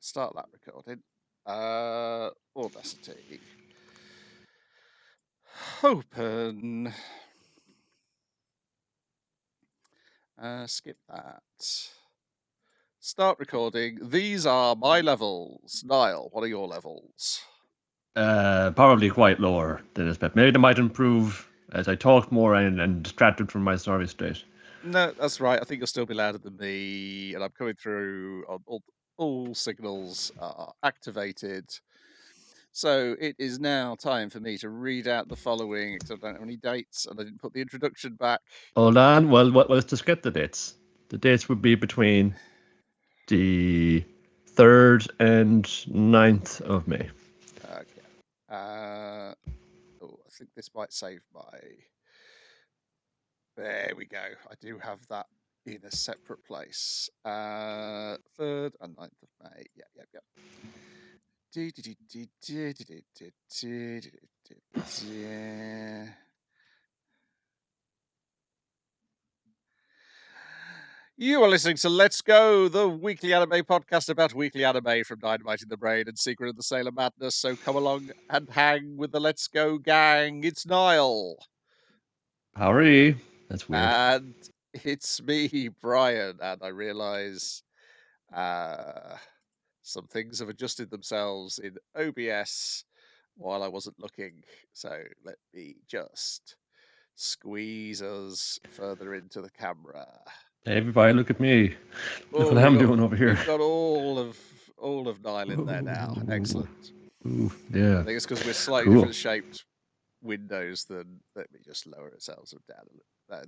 start that recording. Audacity. Open. Skip that. Start recording. These are my levels. Niall, what are your levels? Probably quite lower than expected. Maybe they might improve as I talked more and distracted from my story state. No, that's right. I think you'll still be louder than me, and I'm coming through on all signals are activated. So it is now time for me to read out the following, except I don't have any dates, and I didn't put the introduction back. Hold on. Well, let's just get the dates. The dates would be between the 3rd and 9th of May. Okay. I think this might save my... There we go. I do have that in a separate place. 3rd and 9th of May. Yep. You are listening to Let's Go, the weekly anime podcast about weekly anime from Dynamite in the Brain and Secret of the Sailor Madness. So come along and hang with the Let's Go gang. It's Niall. Howdy. That's weird. And it's me, Brian. And I realise some things have adjusted themselves in OBS while I wasn't looking. So let me just squeeze us further into the camera. Hey, everybody, look at me. Look what I'm doing over here. We've got all of Niall in there now. Excellent. Ooh, yeah. I think it's because we're slightly different shaped windows than let me just lower ourselves down a little.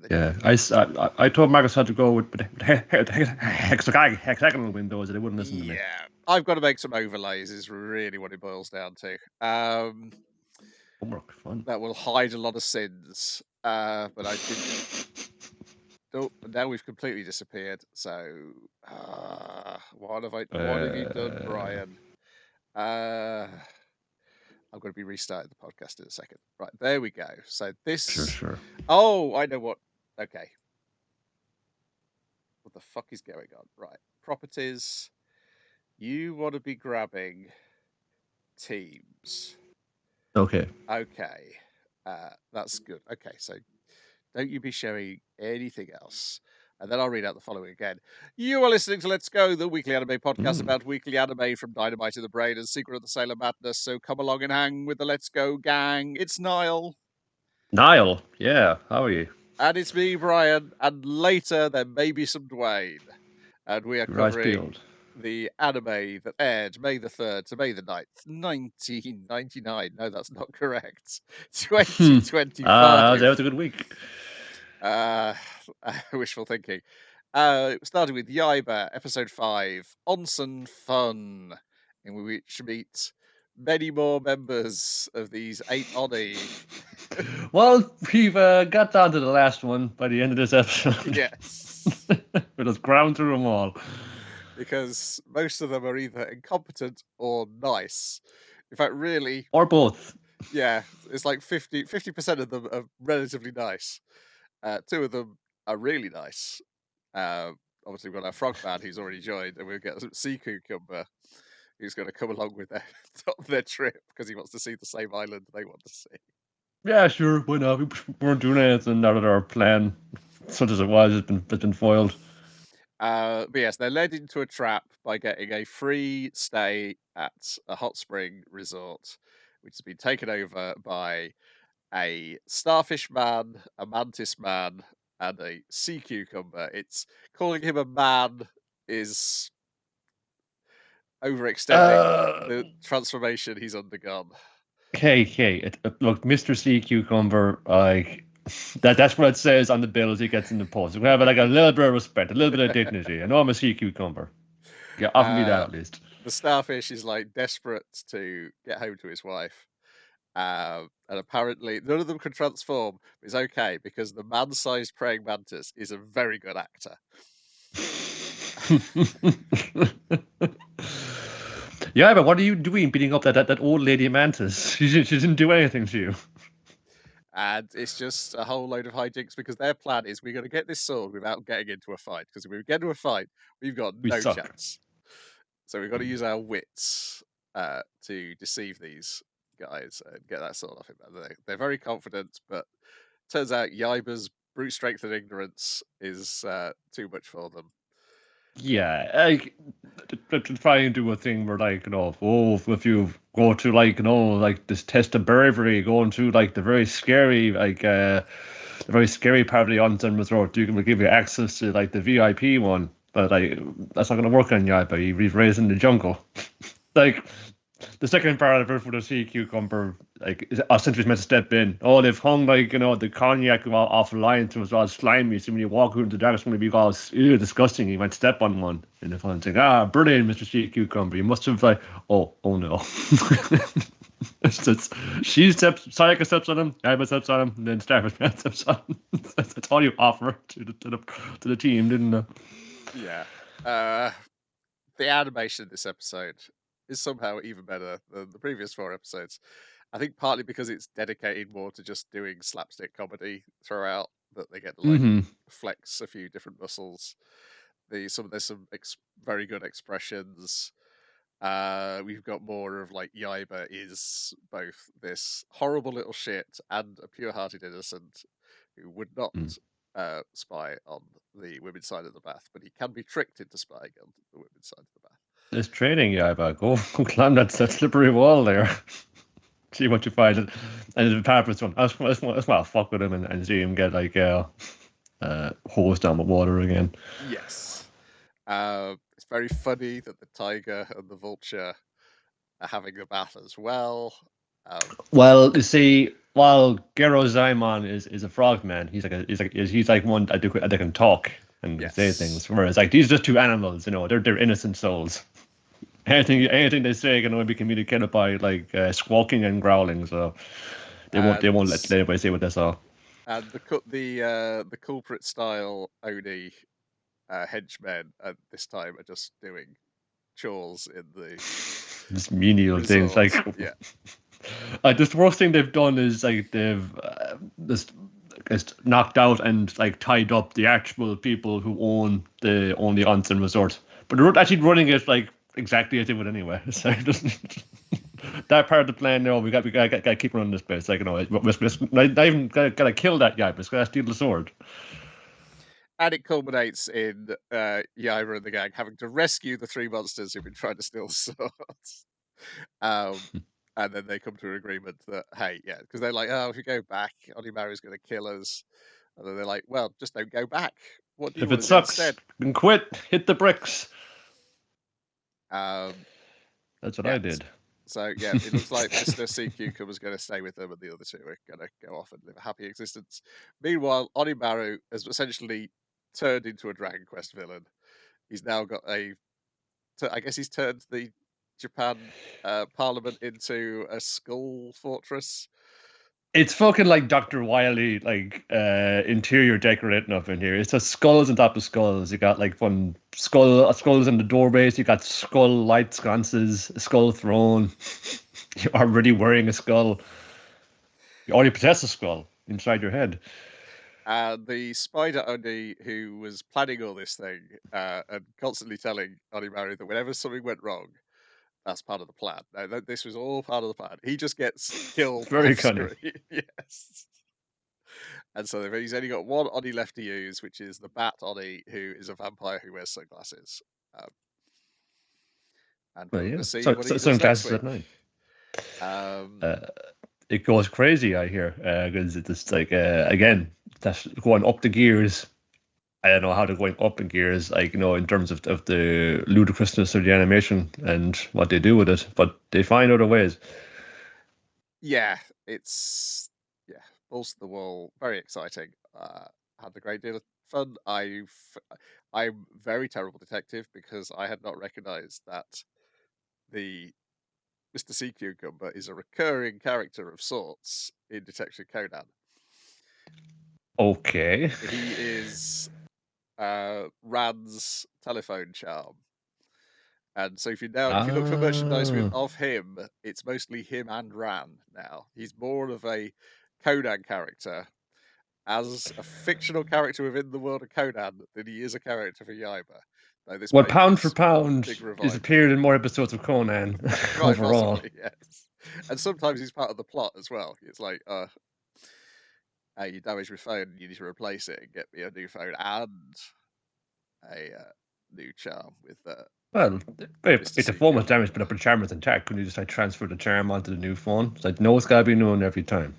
Yeah, I told Marcus how to go with hexagonal windows, and they wouldn't listen to me. Yeah, I've got to make some overlays. Is really what it boils down to. Homework, fun. That will hide a lot of sins. But I didn't. Oh, now we've completely disappeared. So, what have you done, Brian? I'm going to be restarting the podcast in a second. Right, there we go. So this... Sure. Oh, I know what... Okay. What the fuck is going on? Right, properties. You want to be grabbing teams. Okay. That's good. Okay, so don't you be showing anything else. And then I'll read out the following again. You are listening to Let's Go, the weekly anime podcast about weekly anime from Dynamite in the Brain and Secret of the Sailor Madness. So come along and hang with the Let's Go gang. It's Niall. Niall, yeah. How are you? And it's me, Brian. And later there may be some Dwayne. And we are covering the anime that aired May the 3rd to May the 9th, 1999. No, that's not correct. 2025. That was a good week. Wishful thinking. Starting with YAIBA Episode 5, Onsen Fun, in which we meet many more members of these 8 Oni. Well, we've got down to the last one by the end of this episode. Yes. We just ground through them all. Because most of them are either incompetent or nice. In fact, really... Or both. Yeah, it's like 50% of them are relatively nice. 2 of them are really nice. Obviously, we've got our frog man who's already joined, and we'll get Sea Cucumber who's going to come along with their trip because he wants to see the same island they want to see. Yeah, sure. Why not? We weren't doing anything now that our plan, such as it was, has been foiled. But yes, they're led into a trap by getting a free stay at a hot spring resort, which has been taken over by a starfish man, a mantis man, and a sea cucumber. It's calling him a man is overextending the transformation he's undergone. Okay. Look, Mr. Sea Cucumber, that's what it says on the bill as he gets in the post. We have like a little bit of respect, a little bit of dignity. I know I'm a sea cucumber. Yeah, offer me that at least. The starfish is like desperate to get home to his wife. And apparently none of them can transform. It's okay because the man-sized praying mantis is a very good actor. Yeah, but what are you doing beating up that old lady mantis? She didn't do anything to you. And it's just a whole load of hijinks because their plan is we're going to get this sword without getting into a fight. Because if we get into a fight, we've got no chance. So we've got to use our wits to deceive these guys and get that sword off him. They're very confident, but turns out YAIBA's brute strength and ignorance is too much for them. Yeah, like to try and do a thing where like if you go to like this test of bravery, going to like the very scary the very scary part of the onsen resort, you can give you access to like the VIP one, but like that's not going to work on Yaiba. He's raised in the jungle. Like the second part of it for the sea cucumber, like essentially meant to step in. Oh, they've hung the cognac off the line, so it's all slimy. So when you walk into the dark, it's going to be all disgusting. You might step on one, and the fun saying, brilliant, Mr. Sea Cucumber. You must have oh no. Sayaka steps on him, Yaiba steps on him, and then Starfish Man steps on him. That's all you offer to the team, didn't it? Yeah. The animation of this episode is somehow even better than the previous 4 episodes. I think partly because it's dedicated more to just doing slapstick comedy throughout, that they get to flex a few different muscles. There's some very good expressions. We've got more of like YAIBA is both this horrible little shit and a pure-hearted innocent who would not spy on the women's side of the bath, but he can be tricked into spying on the women's side of the bath. There's training, YAIBA. Go climb that slippery wall there. See what you find. And the Papa's one, I just want to fuck with him and see him get hosed down with water again. Yes. It's very funny that the tiger and the vulture are having a bath as well. Well, you see, while Gero Zaimon is a frogman, he's like one that can talk and say things. Whereas like these are just 2 animals, they're innocent souls. Anything they say can only be communicated by like squawking and growling. So they won't let anybody say what they saw. And the culprit style Oni henchmen at this time are just doing chores in the just menial things like yeah. The worst thing they've done is like they've just knocked out and like tied up the actual people who own the onsen resort, but they're actually running it like exactly as they would anyway. So that part of the plan, we got to keep running this place. Like not even gotta kill that guy, but it's gotta steal the sword. And it culminates in YAIBA and the gang having to rescue the 3 monsters who've been trying to steal the swords. And then they come to an agreement that, hey, yeah, because they're like, if you go back, Onimaru's going to kill us. And then they're like, well, just don't go back. What do you want to do instead? Then quit, hit the bricks. That's what I did. So, yeah, it looks like Mr. Sea Cucumber was going to stay with them and the other 2 are going to go off and live a happy existence. Meanwhile, Onimaru has essentially turned into a Dragon Quest villain. He's now got I guess he's turned the Japan Parliament into a skull fortress. It's fucking like Dr. Wily, like interior decorating up in here. It's just skulls on top of skulls. You got like fun skulls in the doorways. You got skull light sconces, a skull throne. You're already wearing a skull. You already possess a skull inside your head. The spider Oni, who was planning all this thing and constantly telling Onimaru that whenever something went wrong, that's part of the plan. No, this was all part of the plan. He just gets killed. Very cunning. Yes. And so he's only got 1 Oni left to use, which is the Bat Oni, who is a vampire who wears sunglasses. And we'll see what he does next week. At night. It goes crazy, I hear, because it's just like again, that's going up the gears. I don't know how they're going up in gears, like in terms of the ludicrousness of the animation and what they do with it, but they find other ways. Yeah, it's balls to the wall, very exciting. Had a great deal of fun. I'm very terrible detective because I had not recognized that the Mr. Sea Cucumber is a recurring character of sorts in Detective Conan. Okay. He is Rand's telephone charm. And so if you look for merchandise of him, it's mostly him and Ran now. He's more of a Conan character. as a fictional character within the world of Conan than he is a character for YAIBA. Though this Well, may be pound for his pound, big he's revival. appeared in more episodes of Conan Quite overall. possibly, yes. And sometimes he's part of the plot as well. It's like, you damaged my phone, you need to replace it and get me a new phone and a new charm with Well, if the phone was CQ. damaged but the charm was intact, couldn't you just like transfer the charm onto the new phone? It's like, no, it's gotta be known every time.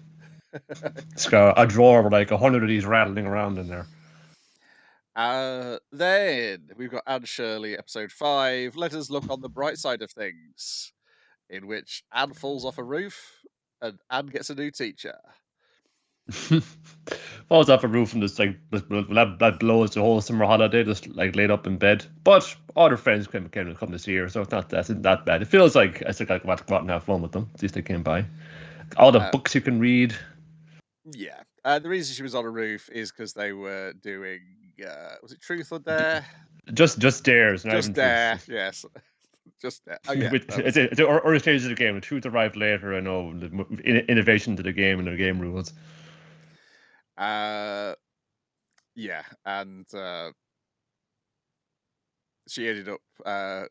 It's got a drawer with like 100 of these rattling around in there. Then we've got Anne Shirley, episode 5. Let us look on the bright side of things, in which Anne falls off a roof and Anne gets a new teacher. Falls off a roof and just like that blows the whole summer holiday, just like laid up in bed. But all her friends come to see her, so it's not that bad. It feels like I still got to go out and have fun with them. At least they came by. All the books you can read. Yeah. The reason she was on a roof is because they were doing was it Truth or Dare? Just dares, not Just even Dare, truth. yes. Just Dare. Oh yeah. It's early stages of the game. The truth arrived later. I know the innovation to the game and the game rules. Yeah, and she ended up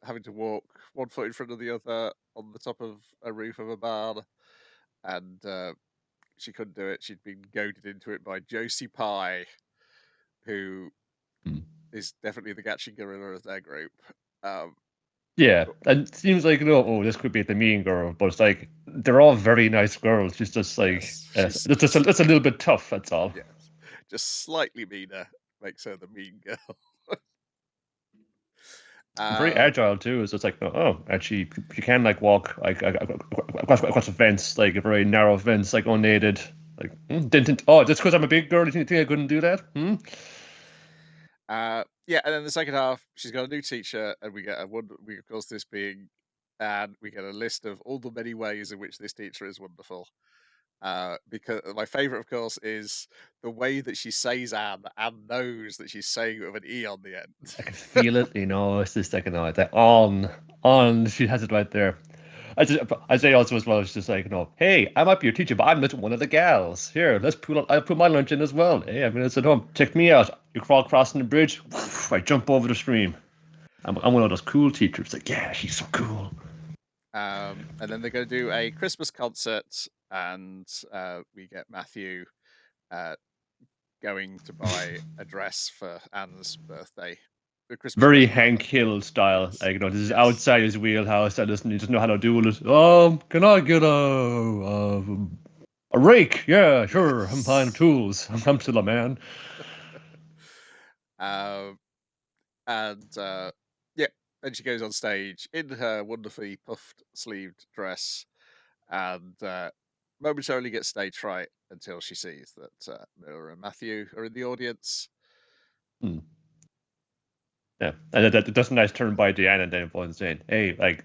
having to walk one foot in front of the other on the top of a roof of a barn, and she couldn't do it. She'd been goaded into it by Josie Pye, who is definitely the Gatchin gorilla of their group. Yeah, and it seems like, this could be the mean girl, but it's like they're all very nice girls. She's just like it's just a little bit tough. That's all. Yes, just slightly meaner makes her the mean girl. Very agile too. It's just like, actually, you can like walk like across a fence, like a very narrow fence, like unaided. Like, just because I'm a big girl, you think I couldn't do that? Yeah, and then the second half, she's got a new teacher, and we get of course this being, and we get a list of all the many ways in which this teacher is wonderful. Because my favorite, of course, is the way that she says Anne. Anne knows that she's saying it with an E on the end. I can feel it, it's just like, that on, she has it right there. I say also as well, it's just like, hey, I might be your teacher, but I'm not one of the gals. Here, I'll put my lunch in as well. Hey, I'm at home. Check me out. You crawl crossing the bridge, I jump over the stream. I'm one of those cool teachers. Like, yeah, she's so cool. And then they're going to do a Christmas concert, and we get Matthew going to buy a dress for Anne's birthday. Very Hank Hill style. Yes. Like, this is outside his wheelhouse. He doesn't know how to do it. Can I get a rake? Yeah, sure. I'm buying tools. I'm still a man. Then she goes on stage in her wonderfully puffed sleeved dress, and momentarily gets stage fright until she sees that Mira and Matthew are in the audience. Yeah, and that does a nice turn by Diana and then everyone's saying, "Hey, like,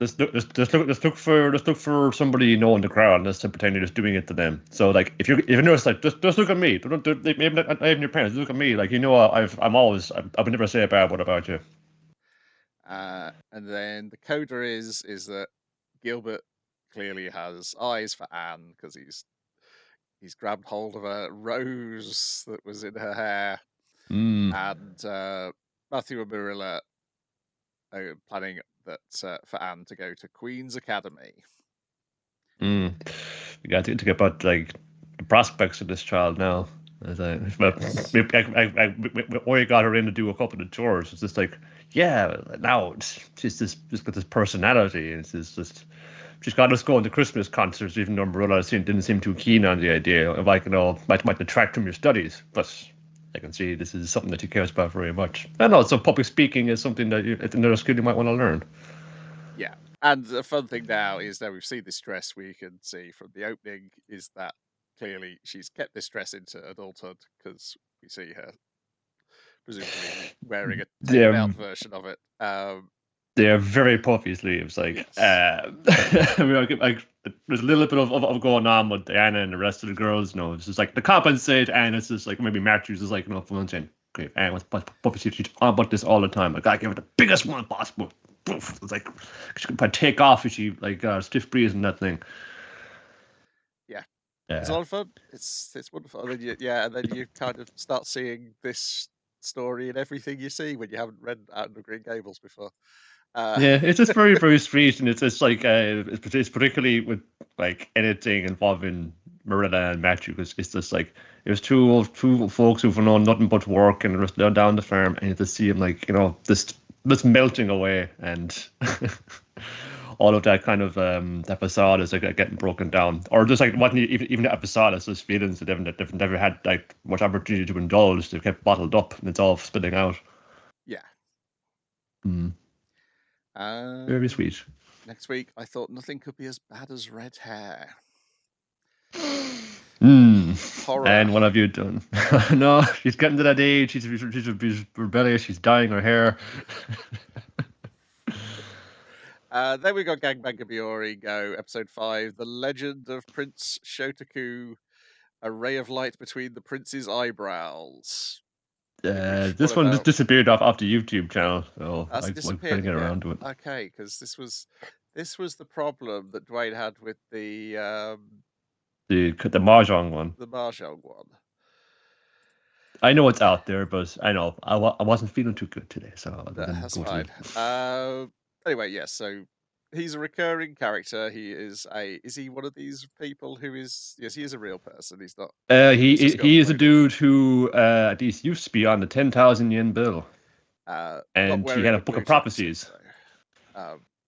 let's look for somebody in the crowd, and let's pretend you're just doing it to them." So, like, if you notice, like, just look at me. Don't maybe not even your parents. Look at me. Like, I would never say a bad word about you. And then the coda is that Gilbert clearly has eyes for Anne because he's grabbed hold of a rose that was in her hair, and Matthew and Marilla are planning that for Anne to go to Queen's Academy. We got to think about like the prospects of this child now. Or you got her in to do a couple of chores. It's just like, yeah, now she's just got this personality. It's just she's got us going to Christmas concerts, even though Marilla didn't seem too keen on the idea of, like, might detract from your studies. But I can see this is something that she cares about very much. And also, public speaking is something that another skill you might want to learn. Yeah, and the fun thing now is that we've seen this dress. We can see from the opening is that clearly she's kept this dress into adulthood because we see her presumably wearing a taken out version of it. They are very puffy sleeves. Like, yes. There's a little bit of going on with Anna and the rest of the girls. It's just like to compensate, and it's just like maybe Matthews is like, fun saying, okay, Anna with puffy sleeves. She's on about this all the time. I gotta give her the biggest one possible. It's like she could probably take off if she stiff breeze and that thing. Yeah. It's a lot of fun. It's wonderful. And then and then you kind of start seeing this story in everything you see when you haven't read Out of Green Gables before. Yeah, it's just very, very sweet, and it's like it's particularly with like anything involving Marilla and Matthew, because it's just like it was two folks who've known nothing but work and just down the farm, and you just see them like just melting away, and all of that kind of that facade is like getting broken down, or just like wasn't even that facade, it's just feelings that they've never had like much opportunity to indulge. They've kept bottled up, and it's all spilling out. Yeah. Very sweet. Next week, I thought nothing could be as bad as red hair. Horror. And what have you done? No, she's getting to that age. She's rebellious. She's dyeing her hair. Then we got Gangbanga Biyor Go, episode 5, The Legend of Prince Shotoku, A Ray of Light Between the Prince's Eyebrows. This one just disappeared off the YouTube channel, so I was trying to get around to it. Okay, because this was the problem that Dwayne had with the Mahjong one. The Mahjong one. I know it's out there, but I know I wasn't feeling too good today, so that's fine. Anyway, yes. So he's a recurring character. He is he one of these people who is? Yes, he is a real person. He's not. He is a dude who at least used to be on the 10,000 yen bill, and he had a book of prophecies.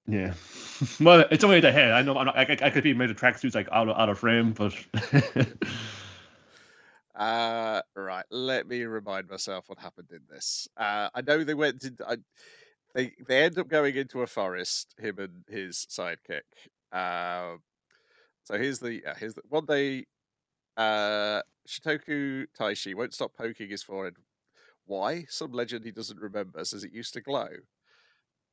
Yeah, well, it's only the head. I know. I could be made of tracksuits like out of frame, but. Right. Let me remind myself what happened in this. I know they went to. They end up going into a forest. Him and his sidekick. So here's the one day. Shotoku Taishi won't stop poking his forehead. Why? Some legend he doesn't remember says it used to glow.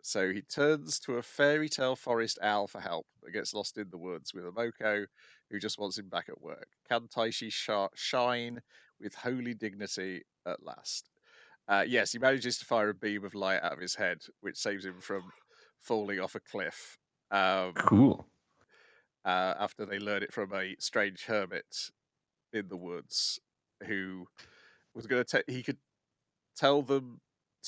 So he turns to a fairy tale forest owl for help, but gets lost in the woods with a Moko who just wants him back at work. Can Taishi shine with holy dignity at last? Yes, he manages to fire a beam of light out of his head, which saves him from falling off a cliff. Cool. After they learn it from a strange hermit in the woods, who was going to he could tell them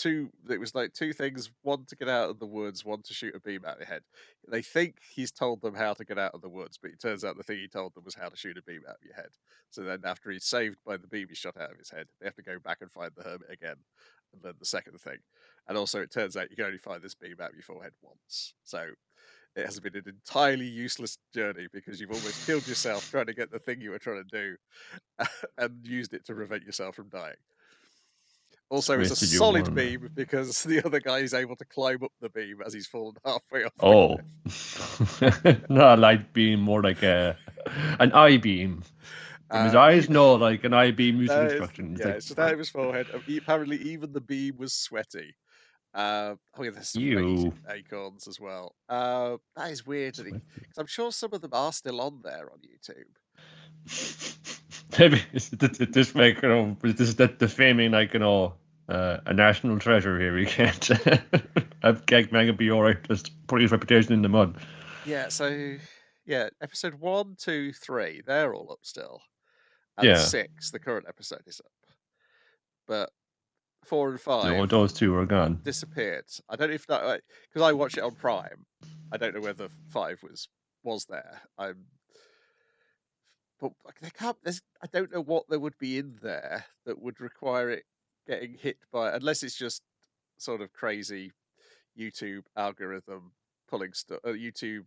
it was like two things: one to get out of the woods, one to shoot a beam out of the head. They think he's told them how to get out of the woods, but it turns out the thing he told them was how to shoot a beam out of your head. So then after he's saved by the beam he shot out of his head, they have to go back and find the hermit again and learn the second thing. And also it turns out you can only find this beam out of your forehead once. So it has been an entirely useless journey because you've almost killed yourself trying to get the thing you were trying to do and used it to prevent yourself from dying. Also, it's a solid beam because the other guy is able to climb up the beam as he's fallen halfway off. Oh, not a light beam, more like an eye beam. From his eyes, no, like an eye beam using instructions. Yeah, it's just out of his forehead. Apparently, even the beam was sweaty. Oh yeah, there's some amazing acorns as well. That is weird because I'm sure some of them are still on there on YouTube. Maybe this make this is that defaming a national treasure here. We can't have Manga Biyor just put his reputation in the mud. Yeah, so episode 1, 2, 3, they're all up still. And 6, the current episode is up. But 4 and 5, no, those two are gone. Disappeared. I don't know if that because I watched it on Prime. I don't know whether 5 was there. But they can't. I don't know what there would be in there that would require it getting hit by, unless it's just sort of crazy YouTube algorithm pulling stuff. Not YouTube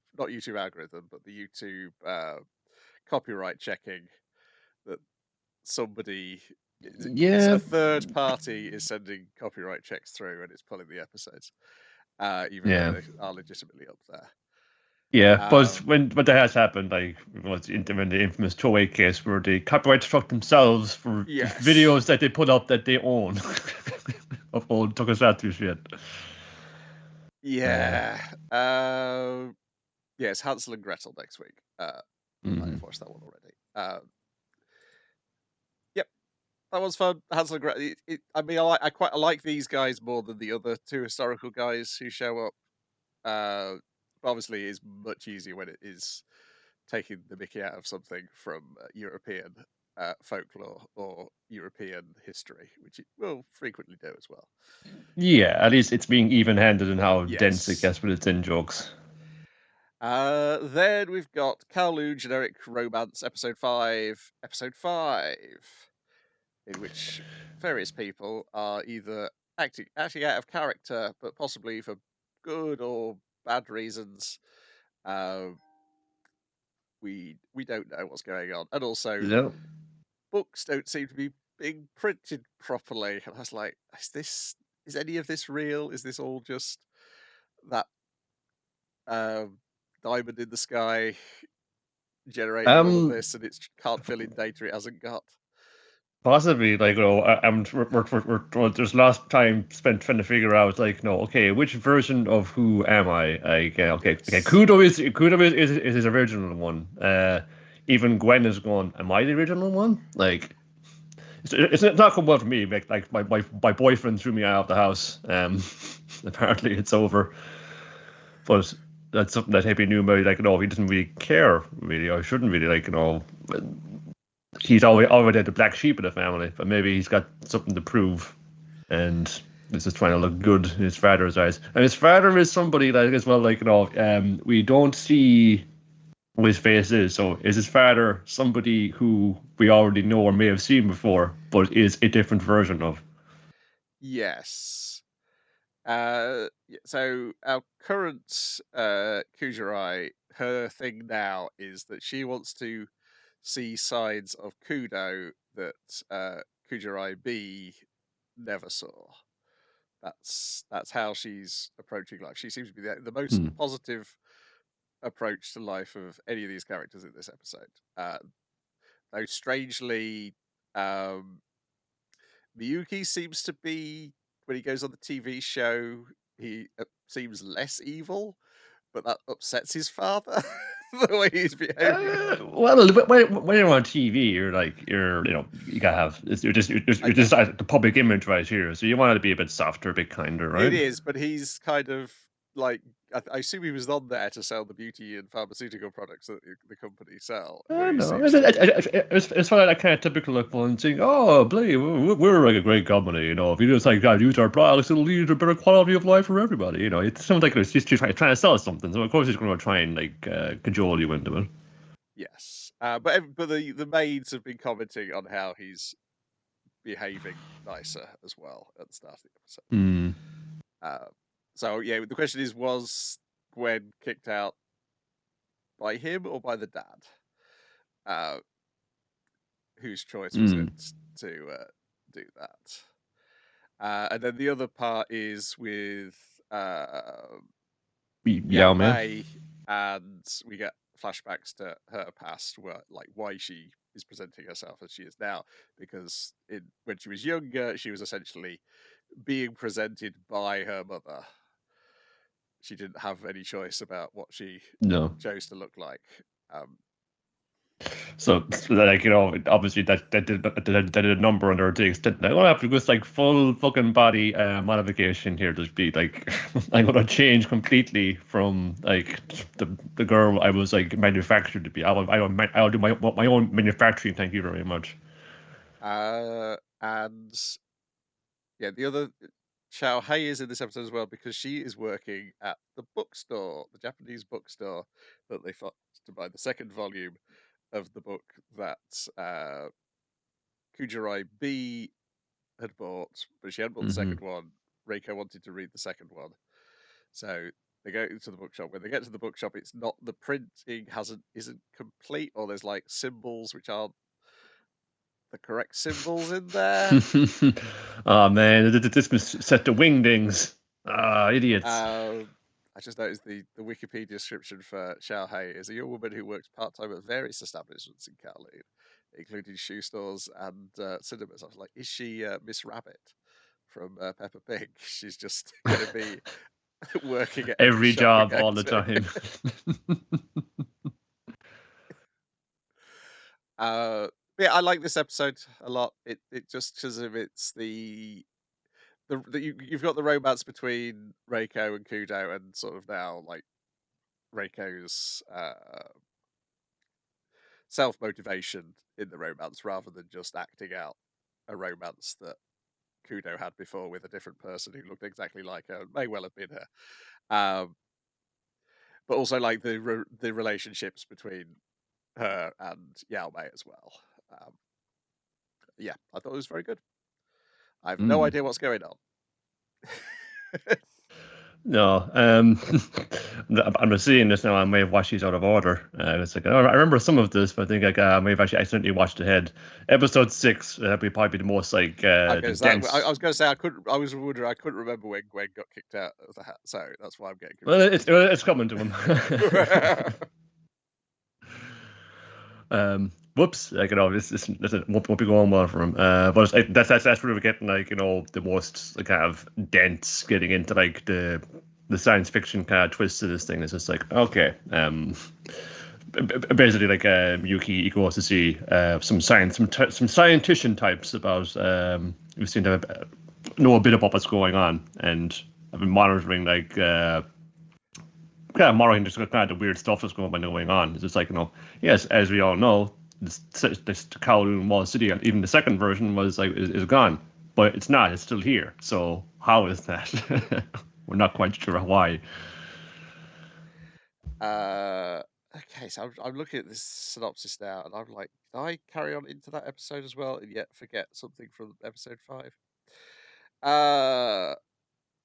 algorithm, but the YouTube copyright checking that somebody, a third party is sending copyright checks through and it's pulling the episodes, even though they are legitimately up there. Yeah, but when that has happened, like when the infamous Toei case where they copyright struck themselves for videos that they put up that they own of old tokusatsu shit. Yeah. It's Hansel and Gretel next week. I've watched that one already. Yep, that was fun. Hansel and Gretel. I quite like these guys more than the other two historical guys who show up. Obviously, it's much easier when it is taking the mickey out of something from European folklore or European history, which it will frequently do as well. Yeah, at least it's being even-handed in how dense it Yes. gets with its in-jokes. Then we've got Kowloon Generic Romance Episode 5. Episode 5, in which various people are either acting out of character, but possibly for good or bad reasons. We don't know what's going on, and also No. books don't seem to be being printed properly. And I was like, is any of this real? Is this all just that diamond in the sky generating all of this, and it can't fill in data it hasn't got? Possibly, like, we're there's last time spent trying to figure out, like, no, okay, which version of who am I? Like, okay, Kudo is his original one. Even Gwen is going, am I the original one? Like, it's not come well for me. Like my boyfriend threw me out of the house. Apparently it's over. But that's something that Happy knew about. Like, no, he doesn't really care, really, or shouldn't really. Like, he's already the black sheep of the family, but maybe he's got something to prove, and this is trying to look good in his father's eyes. And his father is somebody that, as well, like, we don't see what his face is. So is his father somebody who we already know or may have seen before, but is a different version of? Yes. So our current Kujirai, her thing now is that she wants to see sides of Kudo that Kujirai B never saw. That's how she's approaching life. She seems to be the most positive approach to life of any of these characters in this episode. Though strangely, Miyuki seems to be, when he goes on the TV show, he seems less evil, but that upsets his father the way he's behaving. Well, when you're on TV, you gotta have you're just the public image right here, so you want it to be a bit softer, a bit kinder, right? It is, but he's kind of like, I assume he was on there to sell the beauty and pharmaceutical products that the company sell. Where he No, seems to be... it's kind of that kind of typical like one saying, "Oh, believe we're like a great company, if you just like use our products, it'll lead to better quality of life for everybody." It sounds like it's just trying to sell something, so of course he's going to try and like cajole you into it. Yes, but the maids have been commenting on how he's behaving nicer as well at the start of the episode. So yeah, the question is, was Gwen kicked out by him or by the dad? Whose choice was it to do that? And then the other part is with Yang Mei, and we get flashbacks to her past, where like why she is presenting herself as she is now, because when she was younger, she was essentially being presented by her mother. She didn't have any choice about what she chose to look like. So like obviously that did a number on her things. I'm gonna have to go like full fucking body modification here. Just be like, I'm gonna change completely from like the girl I was like manufactured to be. I'll do my own manufacturing. Thank you very much. And yeah, the other Xiao Hei is in this episode as well, because she is working at the bookstore, the Japanese bookstore that they thought to buy the second volume of the book that Kujirai B had bought, but she hadn't bought the second one. Reiko wanted to read the second one, so they go to the bookshop. When they get to the bookshop, it's not, the printing isn't complete, or there's like symbols which aren't the correct symbols in there. Oh man, this was set to wingdings. Idiots. I just noticed the Wikipedia description for Xiao Hei is a young woman who works part-time at various establishments in Kowloon, including shoe stores and cinemas. I was like, is she Miss Rabbit from Peppa Pig? She's just going to be working at every job all the time. Yeah, I like this episode a lot. It just because of it's you've got the romance between Reiko and Kudo, and sort of now like Reiko's self-motivation in the romance rather than just acting out a romance that Kudo had before with a different person who looked exactly like her. It may well have been her. But also like the relationships between her and YAIBA as well. Yeah, I thought it was very good. I have no idea what's going on. No, I'm seeing this now. I may have watched these out of order. It's like, I remember some of this, but I think like I may have actually accidentally watched ahead. Episode 6 would be probably the most like dense. I was going to say I was wondering I couldn't remember when Gwen got kicked out of the hat, so that's why I'm getting confused. Well, it's coming to him. Whoops! Like this won't be going well for him. But that's where we're getting like the most kind of dense, getting into like the science fiction kind of twist to this thing. It's just like basically like Yuki goes to see some scientician types about who seem to know a bit about what's going on, and I've been monitoring like. Kind of monitoring just kind of the weird stuff that's going on. It's just like yes, as we all know, this Kowloon wall city, even the second version was like is gone, but it's not. It's still here. So how is that? We're not quite sure why. Okay, so I'm looking at this synopsis now, and I'm like, did I carry on into that episode as well, and yet forget something from episode 5?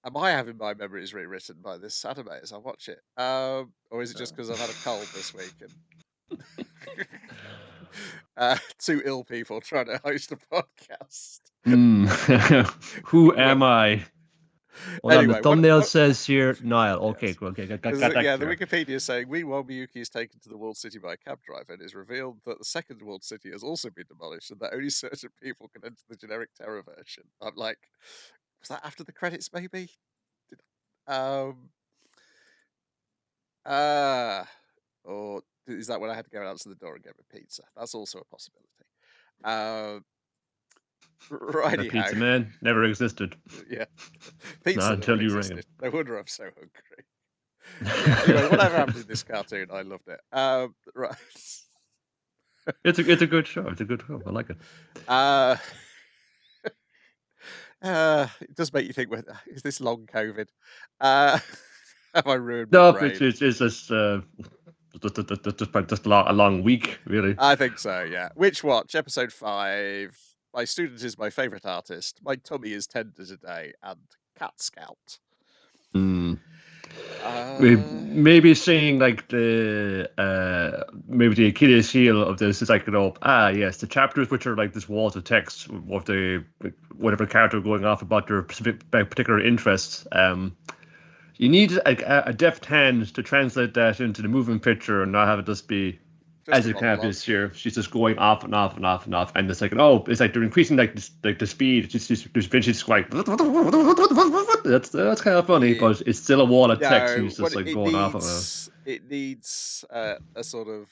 Am I having my memories rewritten by this anime as I watch it? Or is it just because I've had a cold this week and 2 ill people trying to host a podcast? Who am I? Well, anyway, the thumbnail says here, Niall. Okay, yes. Got yeah, clear. The Wikipedia is saying, meanwhile, Miyuki is taken to the walled city by a cab driver, and it is revealed that the second walled city has also been demolished, and that only certain people can enter the generic Terror version. I'm like, was that after the credits, maybe? Or is that when I had to go and answer the door and get my pizza? That's also a possibility. Righty ho. Pizza man never existed. Yeah, pizza not until you rang him. No wonder I'm so hungry. Yeah, anyway, whatever happened in this cartoon, I loved it. Right. It's a good show. It's a good show. I like it. It does make you think, is this long COVID? Have I ruined my brain? It's just a long week, really. I think so, yeah. Witch Watch, episode 5. My student is my favourite artist. My tummy is tender today. And Cat Scout. Maybe saying like the maybe the Achilles heel of this is like yes, the chapters which are like this walls of text of the whatever character going off about their particular interests. You need a deft hand to translate that into the moving picture and not have it just be as it kind of is here. She's just going off and off and off and off, and it's like it's like they're increasing like the speed. Just eventually it's like that's kind of funny, but it's still a wall of text. And it's just like going off of it. It needs a sort of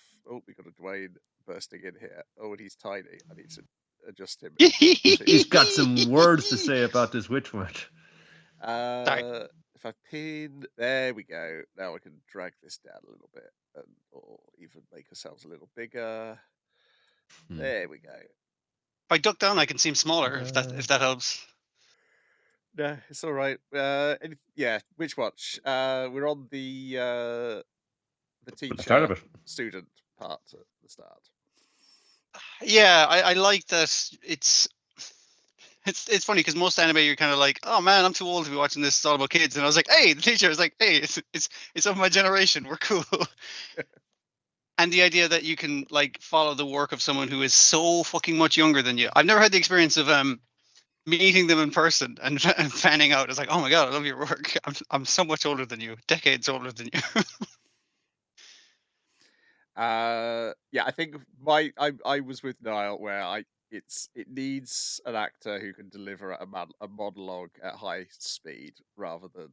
we got a Dwayne bursting in here. Oh, and he's tiny. I need to adjust him. He's got some words to say about this witch watch. If I pin, there we go. Now I can drag this down a little bit, or even make ourselves a little bigger. There we go. If I duck down, I can seem smaller. If that helps. No, it's all right. Yeah, Witch Watch. We're on the teacher student part at the start. Yeah, I like that. It's funny because most anime you're kind of like, oh man, I'm too old to be watching this. It's all about kids, and I was like, hey, the teacher was like, hey, it's of my generation. We're cool. And the idea that you can like follow the work of someone who is so fucking much younger than you. I've never had the experience of meeting them in person and fanning out. It's like, oh my god, I love your work. I'm so much older than you, decades older than you. Yeah, I think I was with Niall where it needs an actor who can deliver a monologue at high speed rather than.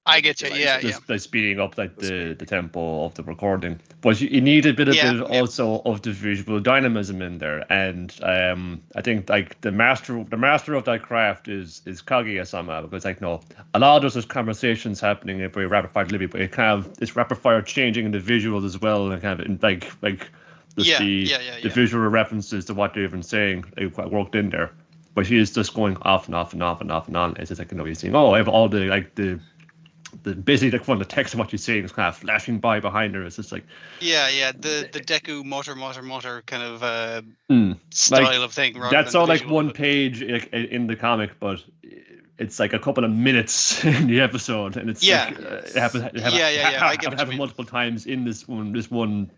I get you, yeah. By speeding up like the tempo of the recording, but you need a bit also of the visual dynamism in there, and I think like the master of that craft is Kaguya-sama, because like a lot of those conversations happening very rapid fire delivery, but it's rapid fire changing in the visuals as well, and kind of like just the visual references to what they're even saying worked in there. But she is just going off and off and off and off and on. It's just like, you know, you're saying, oh, I have all the like the basically like one of the text of what she's saying is kind of flashing by behind her. It's just like the Deku mutter kind of style like, of thing. That's all like one page in the comic, but it's like a couple of minutes in the episode, and it's it happens multiple times in this one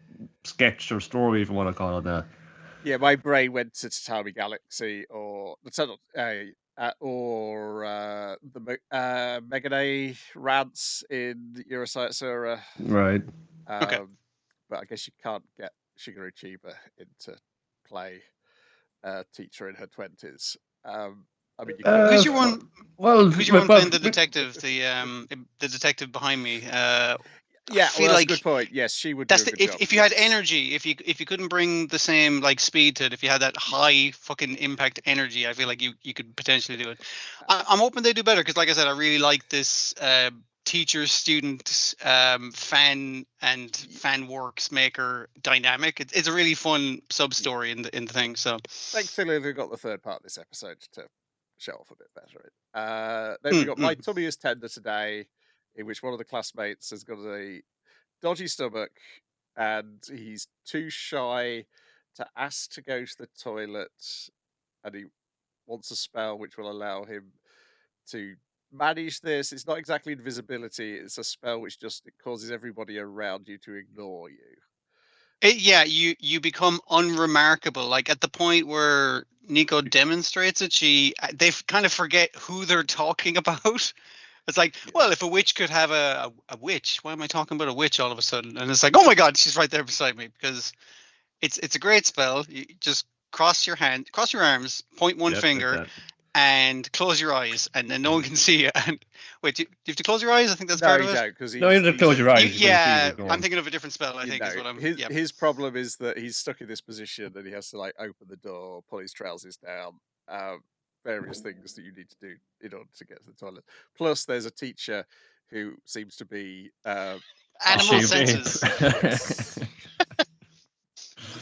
sketch or story, if you want to call it that. Yeah, my brain went to Tatami Galaxy or the Megane rants in Euroscience. Right. Okay. But I guess you can't get Shigeru Chiba into play a teacher in her 20s. I mean, you could. Who's your one? Who's your one playing the detective? The detective behind me. Yeah, well, that's a good point. Yes, she would. That's if you had energy, if you couldn't bring the same like speed to it, if you had that high fucking impact energy, I feel like you could potentially do it. I'm hoping they do better because, like I said, I really like this teacher student fan and fan works maker dynamic. It's a really fun sub story in the thing. So thankfully they got the third part of this episode to show off a bit better. Then we got My Tummy is Tender today, in which one of the classmates has got a dodgy stomach and he's too shy to ask to go to the toilet, and he wants a spell which will allow him to manage this. It's not exactly invisibility, it's a spell which just causes everybody around you to ignore you. You become unremarkable. Like at the point where Nico demonstrates it, they kind of forget who they're talking about. It's like, well, if a witch could have a witch, why am I talking about a witch all of a sudden? And it's like, oh my god, she's right there beside me, because it's a great spell. You just cross your arms, point one finger, and close your eyes, and then no one can see you. And wait, do you have to close your eyes? I think that's part of it. You don't have to close your eyes. I'm thinking of a different spell. I think is what I'm. His problem is that he's stuck in this position and he has to like open the door, pull his trousers down. Various things that you need to do in order to get to the toilet. Plus, there's a teacher who seems to be animal senses. It's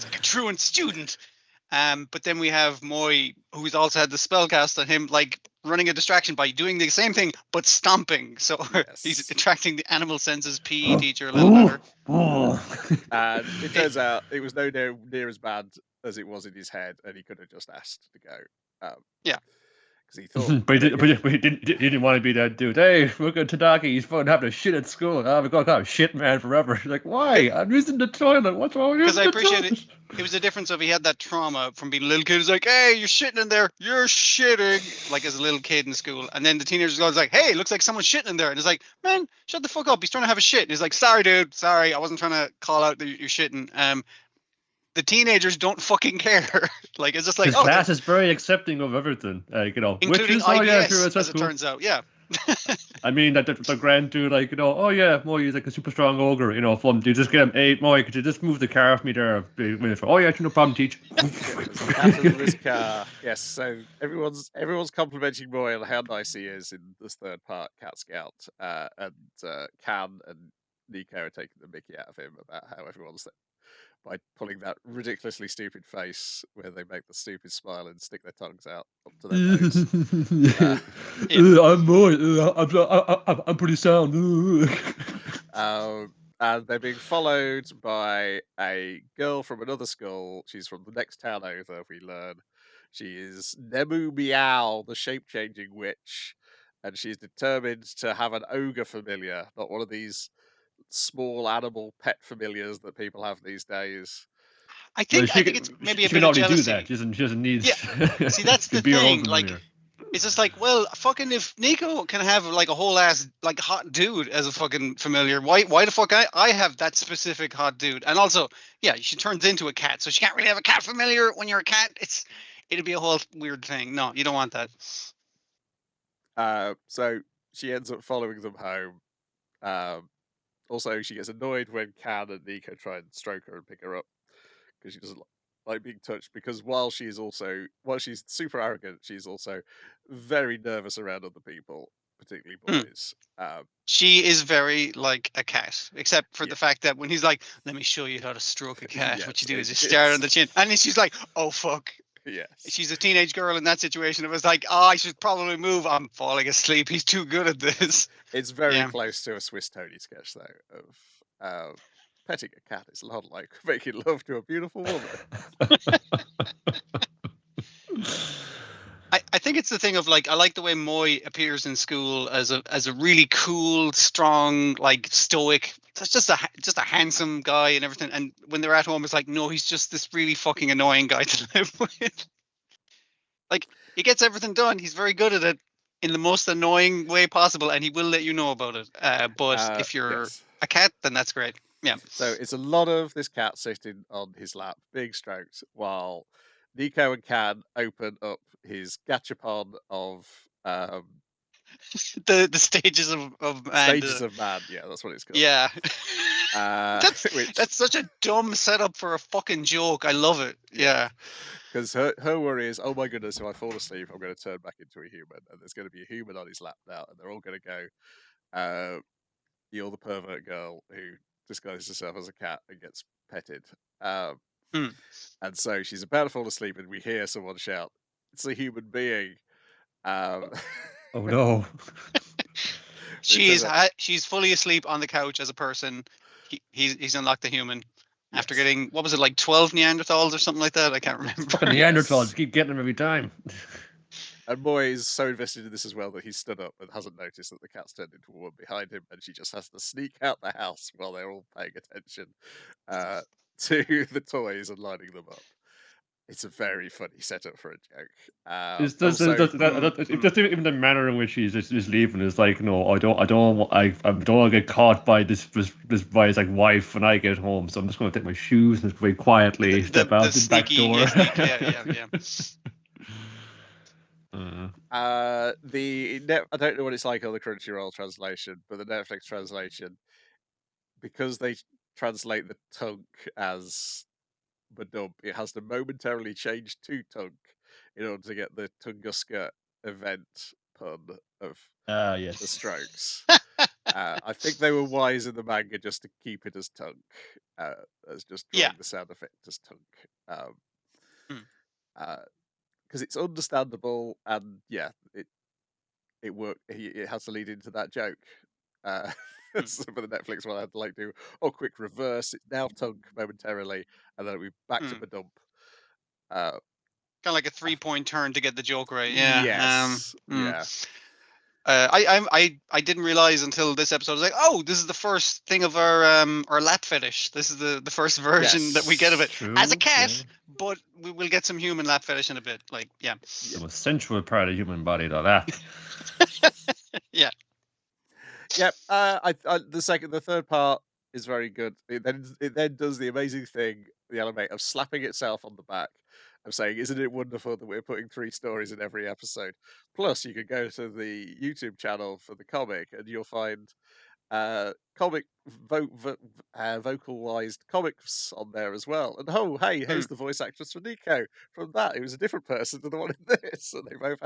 like a truant student. But then we have Moy, who's also had the spell cast on him, like running a distraction by doing the same thing but stomping. So he's attracting the animal senses PE teacher a little better. And it turns out it was nowhere near as bad as it was in his head, and he could have just asked to go. Because he thought, but he didn't want to be that dude. Hey, look at Tadaki. He's fun having a shit at school. We're going to have a shit man forever. Like, why? I'm using the toilet. What's wrong with you? Because I appreciate it. It was the difference of he had that trauma from being a little kid. He's like, hey, you're shitting in there. You're shitting. Like as a little kid in school. And then the teenager's goes like, hey, looks like someone's shitting in there. And it's like, man, shut the fuck up. He's trying to have a shit. And he's like, sorry, dude. Sorry. I wasn't trying to call out that you're shitting. The teenagers don't fucking care. Like it's just like, class is very accepting of everything. Including witches, IBS, as it turns out. Yeah. I mean that the grand dude, like, oh yeah, Moy, he's like a super strong ogre, fun. Do you just get him? Hey, Moy, could you just move the car for me there? Oh yeah, no problem, teach. this car. Yes, so everyone's complimenting Moy on how nice he is in this third part, Cat Scout, and Can and Nico are taking the mickey out of him about how everyone's by pulling that ridiculously stupid face where they make the stupid smile and stick their tongues out onto their nose. I'm Moy. I'm pretty sound. And they're being followed by a girl from another school. She's from the next town over, we learn. She is MuuMuu, the shape-changing witch, and she's determined to have an ogre familiar, not one of these small animal pet familiars that people have these days. I think it's maybe a bit of jealousy. Do that. She doesn't need. Yeah. See, that's the thing. Like, it's just like, well, fucking if Nico can have like a whole ass like hot dude as a fucking familiar, why the fuck I have that specific hot dude? And also, yeah, she turns into a cat, so she can't really have a cat familiar when you're a cat. It'd be a whole weird thing. No, you don't want that. So she ends up following them home. Also, she gets annoyed when Can and Nico try and stroke her and pick her up because she doesn't like being touched. Because while she's super arrogant, she's also very nervous around other people. particularly Hmm. boys. She is very like a cat, except for the fact that when he's like, "Let me show you how to stroke a cat," Yes, what you do is you it's- stare on the chin, and then she's like, "Oh fuck." Yes. She's a teenage girl in that situation. It was like, oh, I should probably move. I'm falling asleep. He's too good at this. It's very Yeah. close to a Swiss Tony sketch, though, of petting a cat. It's a lot like making love to a beautiful woman. I think it's the thing of like, I like the way Moy appears in school as a really cool, strong, like stoic. It's just a handsome guy and everything. And when they're at home, it's like, no, he's just this really fucking annoying guy to live with. Like, he gets everything done. He's very good at it in the most annoying way possible, and he will let you know about it. But if you're Yes. a cat, then that's great. Yeah. So it's a lot of this cat sitting on his lap, big strokes, while Nico and Can open up his gachapon of The stages of man. stages of man. Yeah, that's what it's called. Yeah. Which, That's such a dumb setup for a fucking joke. I love it. Yeah. because her worry is, oh my goodness, if I fall asleep, I'm going to turn back into a human, and there's going to be a human on his lap now, and they're all going to go, you're the pervert girl who disguises herself as a cat and gets petted. And so she's about to fall asleep, and we hear someone shout, "It's a human being!" Oh no! She's fully asleep on the couch as a person. He's unlocked the human after getting, what was it, like 12 Neanderthals or something like that? I can't remember. Fucking Neanderthals keep getting them every time. And Moy is so invested in this as well that he stood up and hasn't noticed that the cat's turned into a woman behind him, and she just has to sneak out the house while they're all paying attention to the toys and lining them up. It's a very funny setup for a joke. Just even the manner in which he's just leaving is like, no, I don't want to get caught by this by his like wife when I get home, so I'm just going to take my shoes and very quietly step out the back door. Yeah. I don't know what it's like on the Crunchyroll translation, but the Netflix translation, because they translate the tunk as badump, it has to momentarily change to tunk in order to get the Tunguska event pun of yes, the strokes. I think they were wise in the manga just to keep it as tunk, as just drawing the sound effect as tunk. Because it's understandable, and it worked. It has to lead into that joke. So for the Netflix one, I had to like do quick reverse. It's now tunk momentarily, and then we back to the dump. Kind of like a 3-point turn to get the joke right. Yeah. Yes. Yeah. I didn't realize until this episode. I was like, oh, this is the first thing of our lat fetish. This is the first version that we get of it as a cat, but we will get some human lat fetish in a bit. Like, yeah, the most sensual part of the human body, though. That. Yeah. Yep. The third part is very good. It then does the amazing thing, the anime, of slapping itself on the back. I'm saying, isn't it wonderful that we're putting 3 stories in every episode? Plus, you can go to the YouTube channel for the comic, and you'll find comic vocalized comics on there as well. And here's the voice actress for Nico from that. It was a different person to the one in this, and they both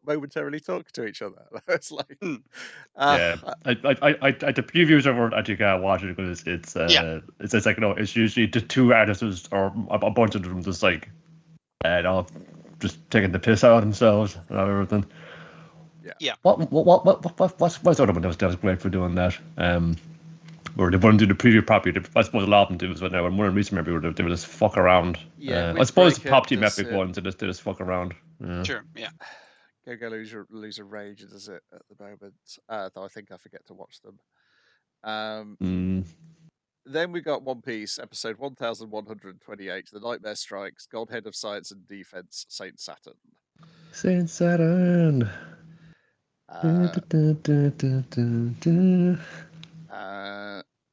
momentarily talk to each other. It's like, yeah, I the previews are that you can't watch it because it's like, you know, it's usually just 2 artists or a bunch of them just like, just taking the piss out of themselves and everything. Yeah. What's the other one that was great for doing that? Or they wouldn't do the preview properly. I suppose a lot of them do as well now. And one of the recent maybe they would just fuck around. I suppose the Pop Team Epic ones they just fuck around. Yeah. Sure. Yeah. Go lose a rage does it at the moment. Though I think I forget to watch them. Then we got One Piece, episode 1128, The Nightmare Strikes, Godhead of Science and Defense, Saint Saturn. Saint Saturn.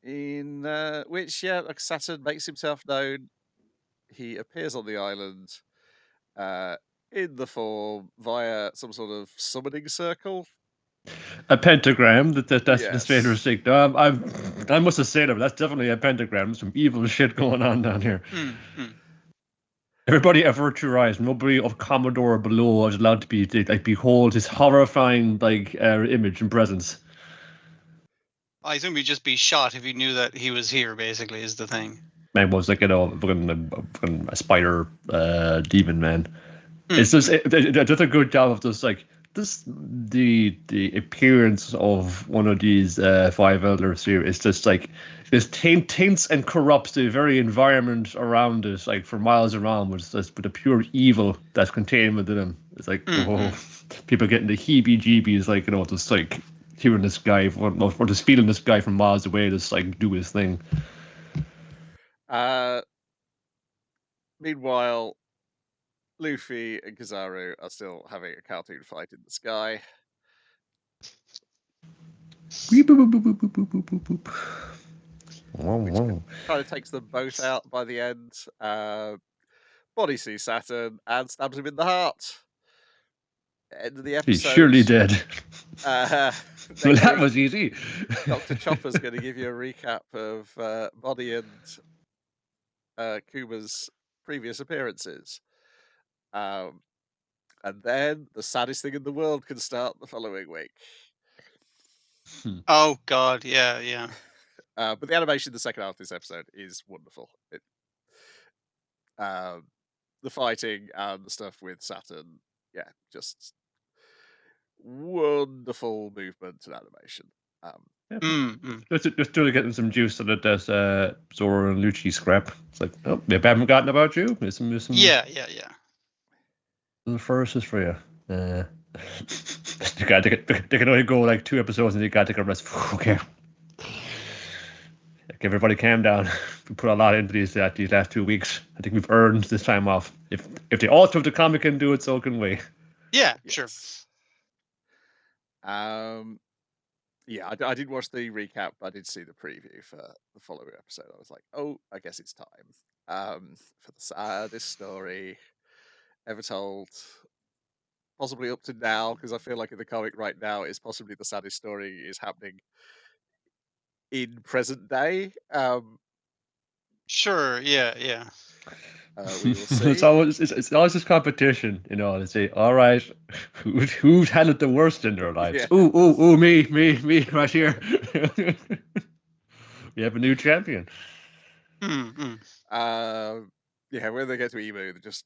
In which, like Saturn makes himself known. He appears on the island in the form via some sort of summoning circle. A pentagram. That's the stranger signal. I must have said it, but that's definitely a pentagram. Some evil shit going on down here. Everybody avert your eyes. Nobody of Commodore or below is allowed to be like behold his horrifying image and presence. I assume you'd just be shot if you knew that he was here. Basically, is the thing. Man was like a spider demon man. It's just it does a good job of just like this the appearance of one of these five elders here. It's just like this taints and corrupts the very environment around it, like for miles around, with the pure evil that's contained within them. It's like people getting the heebie-jeebies, like just like hearing this guy or just feeling this guy from miles away, just like do his thing. Meanwhile, Luffy and Kizaru are still having a cartoon fight in the sky. Beep, boop, boop, boop, boop, boop, boop, boop, boop. Which kind of takes them both out by the end. Body sees Saturn and stabs him in the heart. End of the episode. He's surely dead. Well, that was easy. Dr. Chopper's going to give you a recap of Body and Kuma's previous appearances. And then the saddest thing in the world can start the following week. Oh God, yeah. But the animation in the second half of this episode is wonderful. The fighting and the stuff with Saturn, just wonderful movement and animation. Just trying to get them some juice so that there's Zoro and Lucci scrap. It's like, oh, maybe I haven't forgotten about you. There's some Yeah. Little verses for you. They can only go like 2 episodes and you gotta take a rest. Okay. Everybody calm down. We put a lot into these last 2 weeks. I think we've earned this time off. If the author of the comic can do it, so can we. Yeah, sure. I didn't watch the recap, but I did see the preview for the following episode. I was like, oh, I guess it's time for the saddest story ever told, possibly up to now, because I feel like in the comic right now is possibly the saddest story is happening in present day. Sure, yeah. We will see. It's always this competition, to say, all right, who's had it the worst in their lives? Yeah. Ooh, me, right here. We have a new champion. When they get to Emu, they just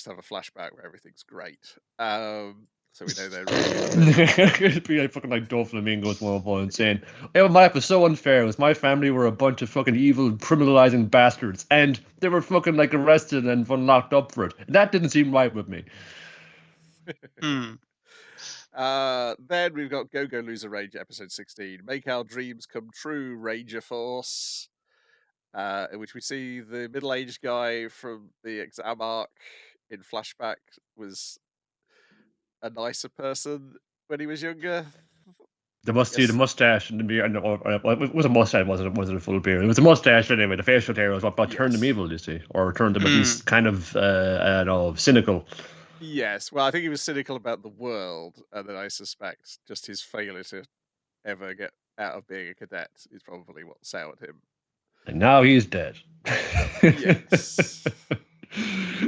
have a flashback where everything's great. So we know they're really It'd be like fucking like Doflamingos 101 saying, "Oh, my life was so unfair. It was my family were a bunch of fucking evil, criminalizing bastards, and they were fucking like arrested and fun locked up for it. That didn't seem right with me." Then we've got Go Loser Ranger episode 16, Make Our Dreams Come True, Ranger Force, in which we see the middle-aged guy from the exam arc in flashback was a nicer person when he was younger. The mustache and the beard. It was a mustache, wasn't a full beard. It was a mustache anyway. The facial hair was what turned him evil, you see, or turned him at least kind of cynical. Yes, well, I think he was cynical about the world, and then I suspect just his failure to ever get out of being a cadet is probably what soured him. And now he's dead. Yes.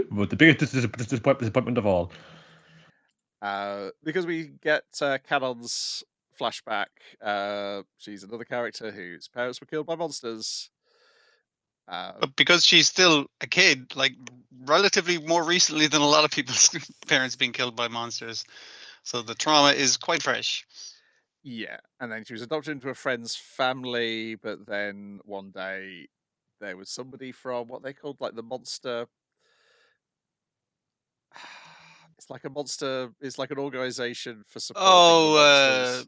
But the biggest disappointment of all. Because we get Canon's flashback. She's another character whose parents were killed by monsters. But because she's still a kid, like relatively more recently than a lot of people's parents being killed by monsters. So the trauma is quite fresh. Yeah, and then she was adopted into a friend's family, but then one day there was somebody from what they called like the monster. It's like a monster. It's like an organization for supporting monsters.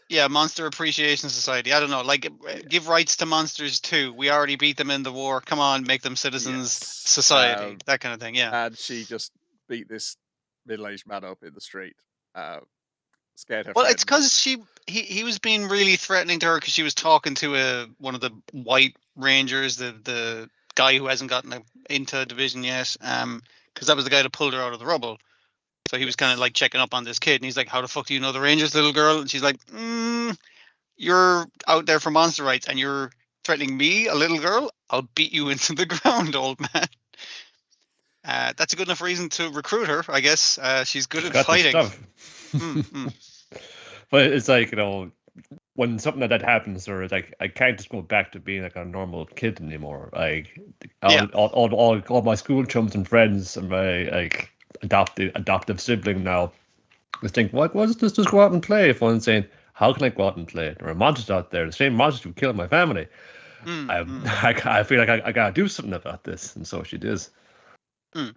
Yeah, Monster Appreciation Society. I don't know. Like, give rights to monsters too. We already beat them in the war. Come on, make them citizens. Yes. Society. That kind of thing. Yeah. And she just beat this middle-aged man up in the street. Scared her. Well, friend. it's because he was being really threatening to her because she was talking to one of the white rangers, the guy who hasn't gotten into a division yet. Because that was the guy that pulled her out of the rubble. So he was kind of like checking up on this kid, and he's like, "How the fuck do you know the Rangers, little girl?" And she's like, "You're out there for monster rights, and you're threatening me, a little girl. I'll beat you into the ground, old man." That's a good enough reason to recruit her, I guess. She's good at Got the fighting. stuff. Mm. But it's like, when something like that happens, or like I can't just go back to being like a normal kid anymore. Like all my school chums and friends and my like adoptive sibling now just think, why does this just go out and play? If I'm saying, how can I go out and play? There are monsters out there, the same monsters who killed my family. I feel like I gotta do something about this, and so she does. And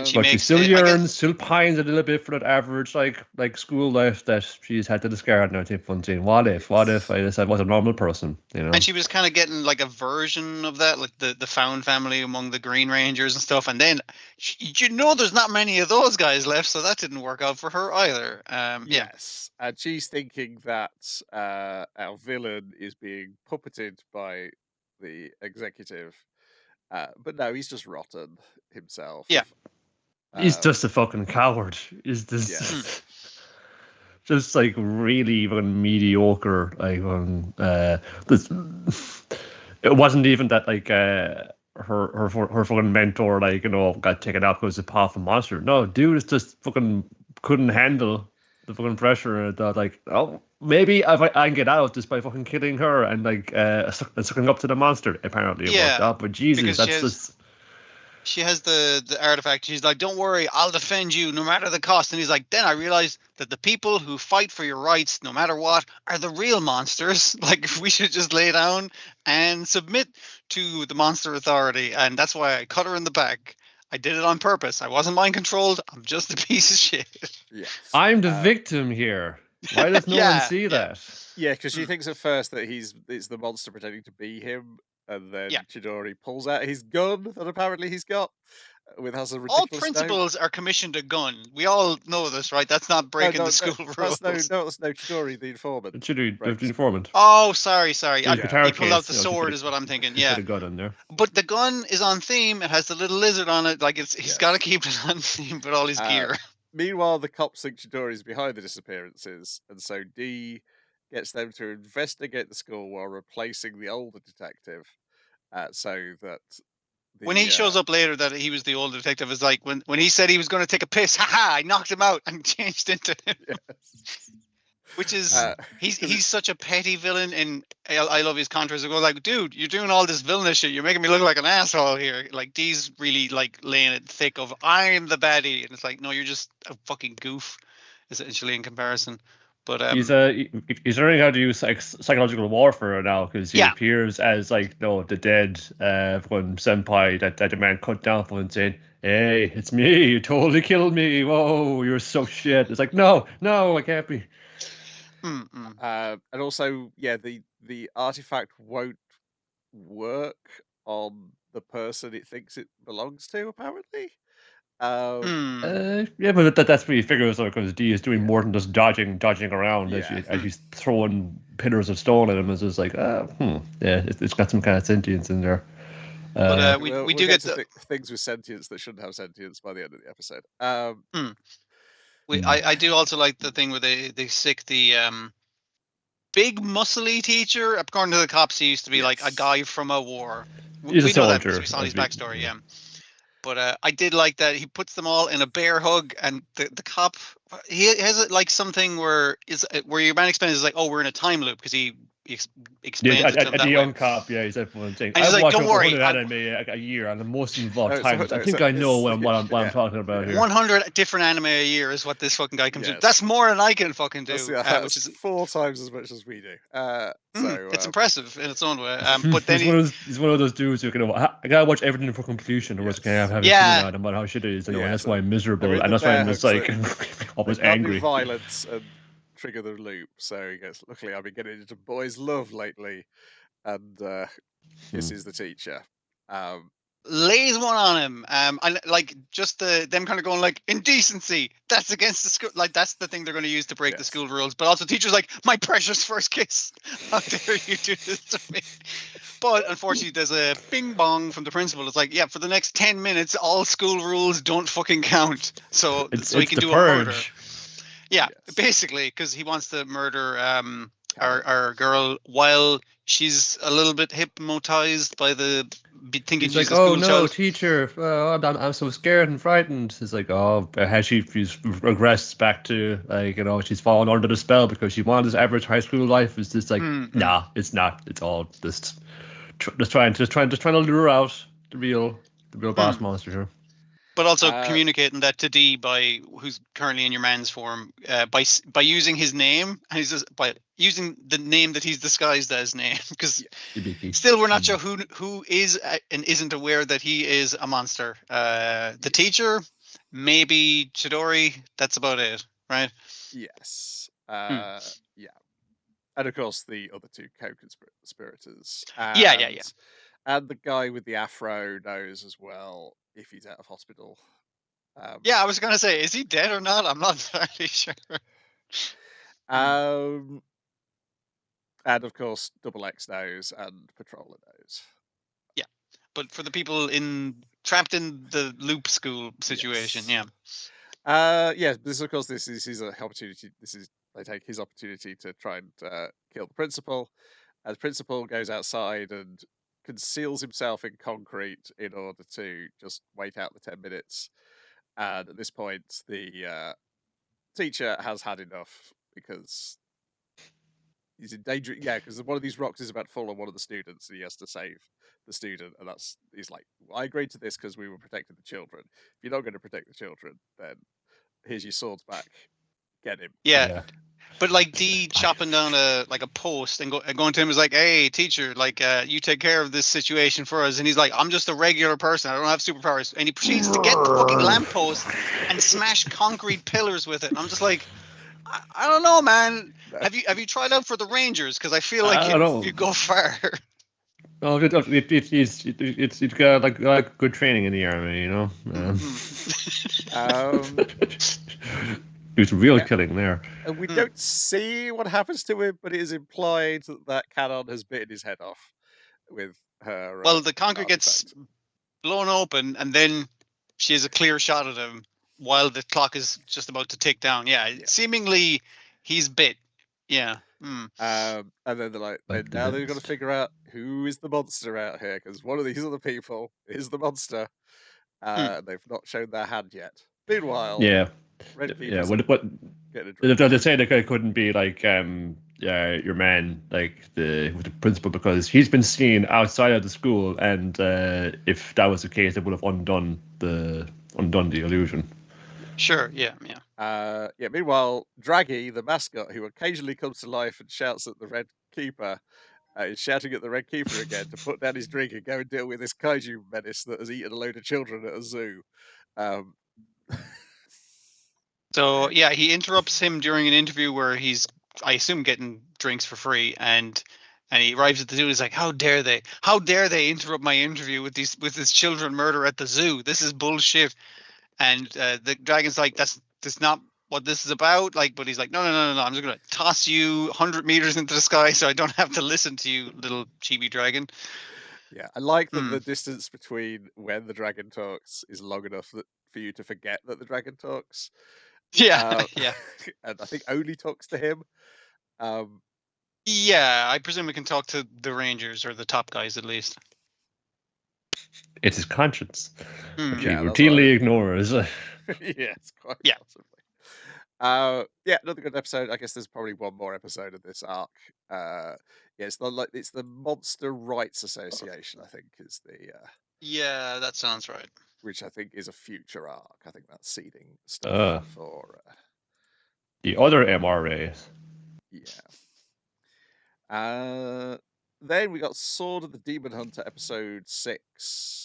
she But she makes still it, yearns, still pines a little bit for that average like school life that she's had to discard now. Type fun saying, what if I just was a normal person, And she was kind of getting like a version of that, like the found family among the Green Rangers and stuff. And then there's not many of those guys left, so that didn't work out for her either. Yes, and she's thinking that our villain is being puppeted by the executive, but no, he's just rotten himself. Yeah. He's just a fucking coward. Is this just like really even mediocre? Like it wasn't even that like her fucking mentor got taken out because of a powerful monster. No, dude is just fucking couldn't handle the fucking pressure. And thought like, oh, maybe if I can get out just by fucking killing her and like sucking up to the monster. Apparently, it worked out. But Jesus, that's just. She has the artifact. She's like, don't worry, I'll defend you no matter the cost. And he's like, then I realized that the people who fight for your rights, no matter what, are the real monsters. Like, we should just lay down and submit to the monster authority. And that's why I cut her in the back. I did it on purpose. I wasn't mind controlled. I'm just a piece of shit. Yes. I'm the victim here. Why does no one see that? Yeah, because she thinks at first that it's the monster pretending to be him. And then Chidori pulls out his gun that apparently he's got, has a ridiculous all principals are commissioned a gun. We all know this, right? That's not breaking the school rules. That's no Chidori, the informant. Chidori, the informant. Oh, sorry. He pulled out the sword, is what I'm thinking. Yeah, a gun in there. But the gun is on theme. It has the little lizard on it. Like he's got to keep it on theme with all his gear. Meanwhile, the cops think Chidori's behind the disappearances, and so D gets them to investigate the school while replacing the older detective, so that when he shows up later that he was the older detective, is like when he said he was going to take a piss, haha, I knocked him out and changed into him. Yes. Which is he's such a petty villain, and I love his contrast. I go like, dude, you're doing all this villainous shit. You're making me look like an asshole here. Like D's really like laying it thick of I'm the baddie, and it's like, no, you're just a fucking goof, essentially in comparison. But he's learning how to use psychological warfare now because he appears as like the dead one senpai that the man cut down for and saying, "Hey, it's me. You totally killed me. Whoa, you're so shit." It's like, no, I can't be. And also, the artifact won't work on the person it thinks it belongs to, apparently. But that's what he figures out because D is doing more than just dodging around as she's throwing pillars of stone at him. It's just like, it's got some kind of sentience in there. But we do get things with sentience that shouldn't have sentience by the end of the episode. I do also like the thing where they sick the big muscly teacher. According to the cops, he used to be like a guy from a war. We know that because we saw his backstory. Yeah. But I did like that he puts them all in a bear hug, and the cop he has it like something where your man explains is like, oh, we're in a time loop because he explains it to them the young cop, he said one thing. And he's like, don't worry, anime a year, and the most involved times. I think I know what I'm talking about here. 100 different anime a year is what this fucking guy comes with. That's more than I can fucking do. Which is 4 times as much as we do. It's impressive in its own way. But then he's one of those dudes who I gotta watch everything for completion, or else I can't have opinion out no matter how shit it is. And that's why I'm miserable, and that's why I'm just like always angry. Violence and trigger the loop. So he goes, luckily I've been getting into boys' love lately, and this is the teacher. Lays one on him. And like just them kind of going like, indecency, that's against the school, like that's the thing they're going to use to break the school rules. But also teachers like, my precious first kiss, how dare you do this to me. But unfortunately there's a bing bong from the principal. It's like, for the next 10 minutes all school rules don't fucking count, so he can do a murder. Basically, because he wants to murder our girl while she's a little bit hypnotized by the thinking He's she's like, a "Oh school no, child. teacher! I'm so scared and frightened." It's like, "Oh, has she's regressed back to like she's fallen under the spell because she wanted this average high school life." It's just like, nah, it's not. It's all just trying to lure out the real boss monster here. But also communicating that to D by who's currently in your man's form by using his name, and he's just by using the name that he's disguised as name, because still we're not sure who is and isn't aware that he is a monster. The teacher, maybe Chidori. That's about it, right? Yes. Yeah. And of course the other two co-conspirators. Yeah. And the guy with the afro knows as well if he's out of hospital. Yeah, I was gonna say, is he dead or not? I'm not entirely sure. And of course, Double X knows and Patroller knows. Yeah, but for the people trapped in the loop school situation, yes. This of course this is his opportunity. They take his opportunity to try and kill the principal. And the principal goes outside and conceals himself in concrete in order to just wait out the 10 minutes. And at this point, the teacher has had enough because he's in danger. Yeah, because one of these rocks is about to fall on one of the students, and he has to save the student. And he's like, well, I agreed to this because we were protecting the children. If you're not going to protect the children, then here's your swords back. Get him. Yeah. But like D chopping down a post and going to him is like, hey teacher, like you take care of this situation for us, and he's like, I'm just a regular person, I don't have superpowers, and he proceeds to get the fucking lamppost and smash concrete pillars with it, and I'm just like, I don't know, man. Have you tried out for the Rangers? Because I feel like you go far. Oh, it's got like good training in the army, you know. It's real killing there. And we don't see what happens to him, but it is implied that Canon has bitten his head off with her. Well, the concrete gets blown open, and then she has a clear shot at him while the clock is just about to tick down. Yeah. Seemingly he's bit. Yeah. And then they're like now they've got to figure out who is the monster out here, because one of these other people is the monster. They've not shown their hand yet. Meanwhile, what they say the guy couldn't be like your man, like with the principal, because he's been seen outside of the school, and if that was the case, it would have undone the illusion. Sure, yeah. Meanwhile, Draggy, the mascot, who occasionally comes to life and shouts at the Red Keeper, is shouting at the Red Keeper again to put down his drink and go and deal with this kaiju menace that has eaten a load of children at a zoo. So yeah, he interrupts him during an interview where he's, I assume, getting drinks for free, and he arrives at the zoo. And he's like, "How dare they? How dare they interrupt my interview with this children murder at the zoo? This is bullshit." And the dragon's like, "That's not what this is about." Like, but he's like, "No. I'm just gonna toss you 100 meters into the sky so I don't have to listen to you, little chibi dragon." Yeah, I like that the distance between when the dragon talks is long enough for you to forget that the dragon talks. Yeah. And I think only talks to him. Yeah, I presume we can talk to the Rangers, or the top guys at least. It's his conscience, which he Yeah, routinely ignores. Yes, quite possibly. Another good episode. I guess there's probably one more episode of this arc. It's the Monster Rights Association, I think, is the. Yeah, that sounds right. Which I think is a future arc. I think that's seeding stuff for the other MRAs. Yeah. Then we got Sword of the Demon Hunter episode 6.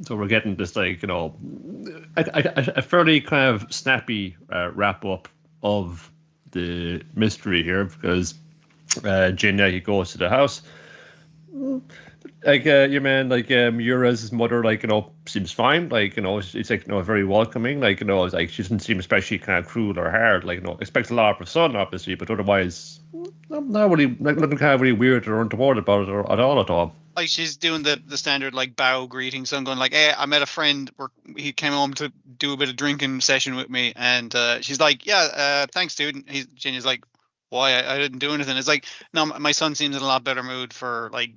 So we're getting this, like, a fairly kind of snappy wrap up of the mystery here, because Jinya, he goes to the house. Like your man, like Miura's mother, like, seems fine. Like, it's like, very welcoming. Like, it's like she doesn't seem especially kind of cruel or hard. Like, expects a lot of her son, obviously, but otherwise, not really, like, nothing kind of really weird or untoward about it or at all. Like, she's doing the standard, like, bow greeting. So I'm going like, "Hey, I met a friend. He came home to do a bit of drinking session with me," and she's like, "Yeah, thanks, dude." And Jinya's like, why I didn't do anything. It's like, no, my son seems in a lot better mood for like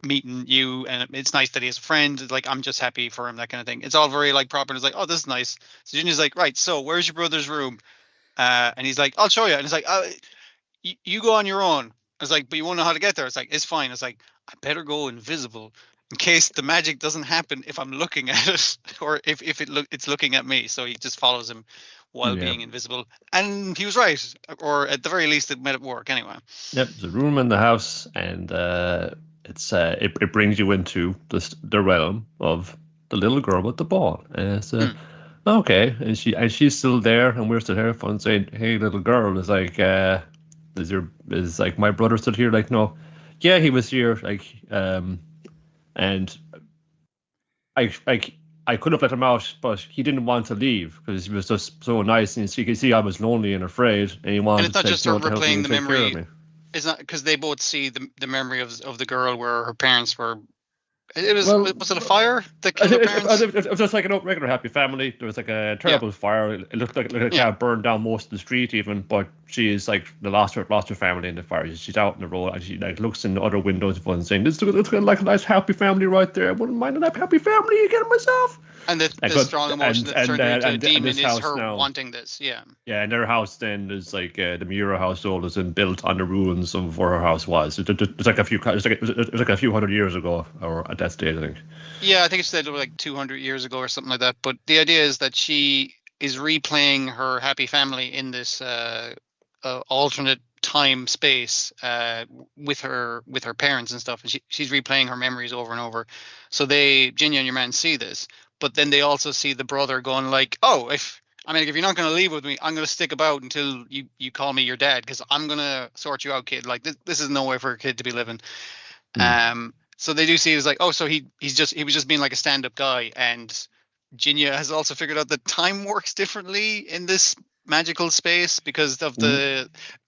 meeting you, and it's nice that he has a friend. Like, I'm just happy for him, that kind of thing. It's all very like proper. And it's like, oh, this is nice. So Ginny's like, right, so where's your brother's room? And he's like, I'll show you. And it's like, you go on your own. I was like, but you won't know how to get there. It's like, it's fine. It's like, I better go invisible in case the magic doesn't happen if I'm looking at it, or if it's looking at me. So he just follows him while Yeah. being invisible. And he was right, or at the very least, it made it work anyway. Yep, there's a room in the house, and it brings you into the realm of the little girl with the ball. And it's okay, and she's still there, and we're still here, fun saying, "Hey, little girl," is like, is like my brother still here? Like, no, yeah, he was here, like, and I could have let him out, but he didn't want to leave because he was just so nice, and you could see I was lonely and afraid, and he wanted it's not to just take, her to help me replaying and the take care of memory. me. It's not because they both see the memory of the girl where her parents were. It was Well, was it a fire that killed her parents? It was just like a regular happy family. There was like a terrible fire. It looked like it kind of burned down most of the street, even. But she is like lost her family in the fire. She's out in the road, and she like looks in the other windows of one, saying, "This looks like a nice happy family right there. I wouldn't mind a happy family again myself." And the strong emotion that turned her into a demon is her now, wanting this. Yeah. Yeah, and their house then is like the Miura household is built on the ruins of where her house was. It's like a few hundred years ago, or at that stage, I think. Yeah, I think it said it was like 200 years ago or something like that. But the idea is that she is replaying her happy family in this alternate time space with her parents and stuff, and she's replaying her memories over and over. So Ginny and your man see this, but then they also see the brother going like, "Oh, if you're not going to leave with me, I'm going to stick about until you call me your dad, because I'm going to sort you out, kid. Like this is no way for a kid to be living." So they do see it as like, oh, so he was just being like a stand-up guy, and Jinya has also figured out that time works differently in this magical space because of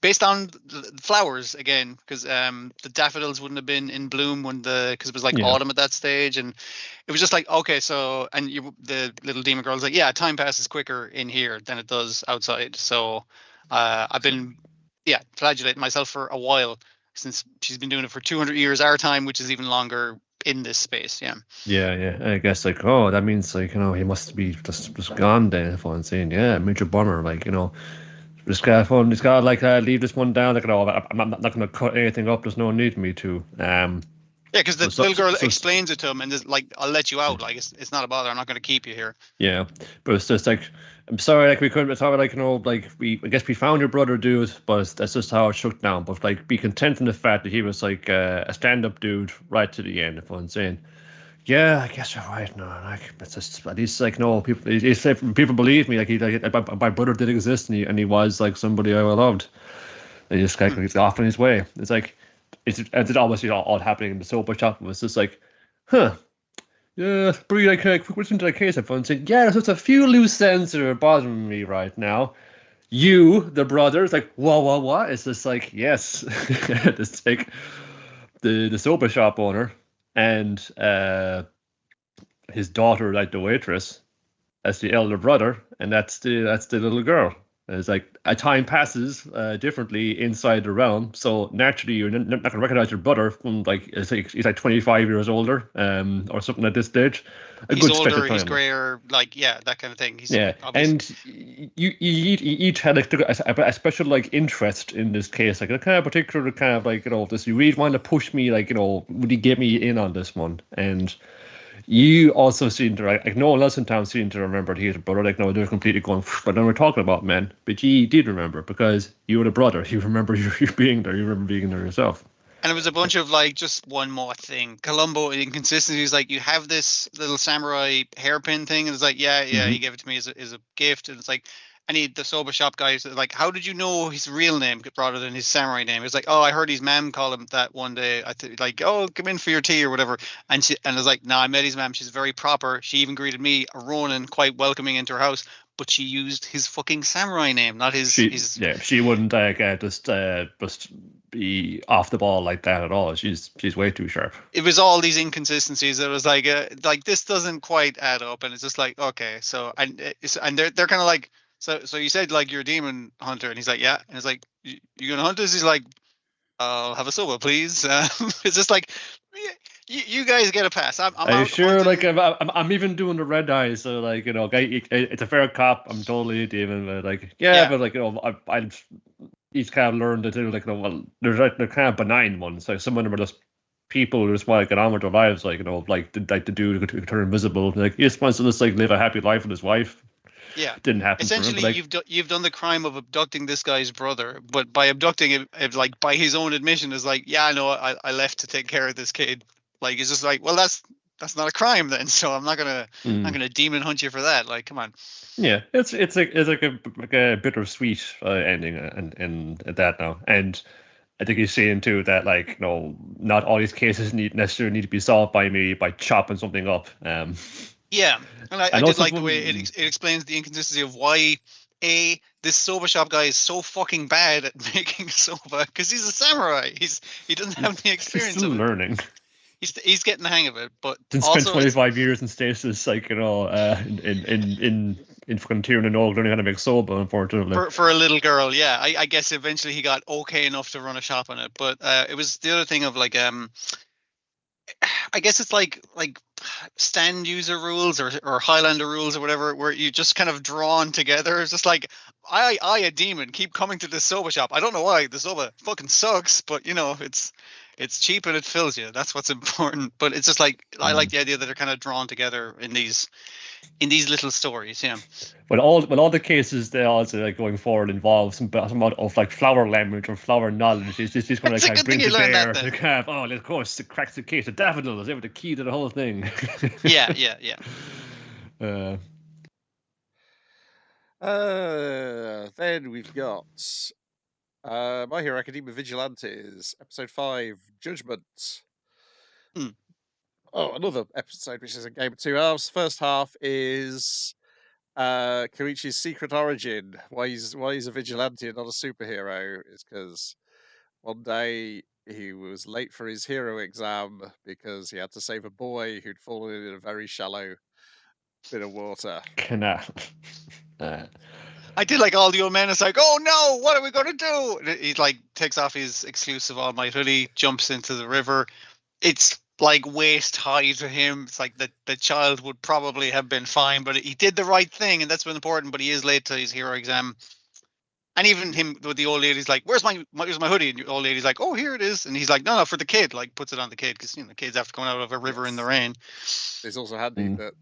based on the flowers again, because the daffodils wouldn't have been in bloom because it was like autumn at that stage, and it was just like, okay, so the little demon girl's like, yeah, time passes quicker in here than it does outside. So I've been flagellating myself for a while, since she's been doing it for 200 years our time, which is even longer in this space. Yeah, I guess like, oh, that means like, he must be just gone then, if I'm saying, yeah, major bummer, like, just gotta like leave this one down, like, I'm not gonna cut anything up, there's no need for me to. Because the little girl explains it to him, and is like, I'll let you out, like it's not a bother, I'm not gonna keep you here. Yeah, but it's just like, I'm sorry, like we couldn't talk, like, like I guess we found your brother, dude, but that's just how it shook down. But like, be content in the fact that he was like a stand-up dude right to the end, if I'm saying. Yeah, I guess you're right. No, like it's just at least like no people. He said people believe me. Like my brother did exist, and he was like somebody I loved. And he just like he's off in his way. It's like it's obviously all happening in the sober shop. It was just like, huh. Yeah, pretty like quick listen to the case. I'm fun saying, yeah, there's just a few loose ends that are bothering me right now. You, the brother, it's like, what? It's just like, yes, it's like the sober shop owner. And his daughter, like the waitress, as the elder brother, and that's the little girl. And it's like a time passes differently inside the realm, so naturally you're not going to recognize your brother from like he's like 25 years older, or something at this stage. He's older, he's grayer, like that kind of thing. And you each had like a special like interest in this case, like a kind of particular kind of like this. You really want to push me, like would you get me in on this one? And you also seem to like no one else in town seemed to remember he was a brother. Like no, they're completely going. But then we're talking about men, but you did remember because you were the brother. You remember you being there. You remember being there yourself. And it was a bunch of like just one more thing. Columbo inconsistencies. Like you have this little samurai hairpin thing, and it's like, he gave it to me as a gift, and it's like, the sober shop guy is like, how did you know his real name rather than his samurai name? It's like, oh, I heard his mom call him that one day. Like, oh, come in for your tea or whatever. And I was like, no, I met his mom. She's very proper. She even greeted me, a Ronin, quite welcoming into her house. But she used his fucking samurai name, not his. Yeah, she wouldn't just be off the ball like that at all. She's way too sharp. It was all these inconsistencies. It was like this doesn't quite add up, and it's just like, okay, so and they're kind of like, so you said like you're a demon hunter, and he's like, yeah, and it's like, You gonna hunt us?" He's like, "I'll have a soba, please." It's just like, you guys get a pass. I'm Are you out sure? hunting. Like, I'm even doing the red eye, so like, it's a fair cop. I'm totally demon, but like, yeah, Yeah. but like, I each kind of learned to do like, well, they're kind of benign ones. Like some of them are just people who just want to get on with their lives, like the dude who turn invisible. Like he just wants to just like live a happy life with his wife. Yeah. Didn't happen for him, Essentially, but like, you've done the crime of abducting this guy's brother, but by abducting him, like by his own admission, is like, yeah, I know, I left to take care of this kid. Like it's just like, well, that's not a crime then. So I'm not gonna demon hunt you for that. Like, come on. yeah, it's like a bittersweet ending, and that now, and I think he's saying too that like not all these cases necessarily need to be solved by me by chopping something up. Yeah, and I And did also like the way it explains the inconsistency of why this soba shop guy is so fucking bad at making soba, because he's a samurai. He doesn't have the he's experience still of it. learning. He's getting the hang of it, but Didn't spend also it's 25 years in stasis, like in fucking Tyrion and Og learning how to make soba. Unfortunately, for a little girl. Yeah, I guess eventually he got okay enough to run a shop on it, but it was the other thing of like I guess it's like stand user rules or Highlander rules or whatever, where you just kind of drawn together. It's just like I a demon keep coming to this soba shop. I don't know why the soba fucking sucks, but it's cheap and it fills you. That's what's important. But it's just like I like the idea that they're kind of drawn together in these little stories. Yeah. But all the cases they also like going forward involve some amount of like flower language or flower knowledge. It's just going to It's a kind of good thing bring you to learned bear. that then. Like, have, of course, it cracks the case of daffodils. They were the key to the whole thing. Yeah. Then we've got My Hero Academia Vigilantes, episode 5, Judgment. Oh, another episode which is a game of 2 halves. First half is Koichi's secret origin. Why he's a vigilante and not a superhero is because one day he was late for his hero exam because he had to save a boy who'd fallen in a very shallow bit of water. Canal. I did like all the old men. It's like, oh no, what are we going to do? And he like takes off his exclusive All Might hoodie, jumps into the river. It's like waist high to him. It's like the child would probably have been fine, but he did the right thing, and that's been important. But he is late to his hero exam. And even him with the old lady's like, where's my hoodie? And the old lady's like, oh, here it is. And he's like, no, for the kid. Like puts it on the kid because the kid's after coming out of a river in the rain. It's also handy that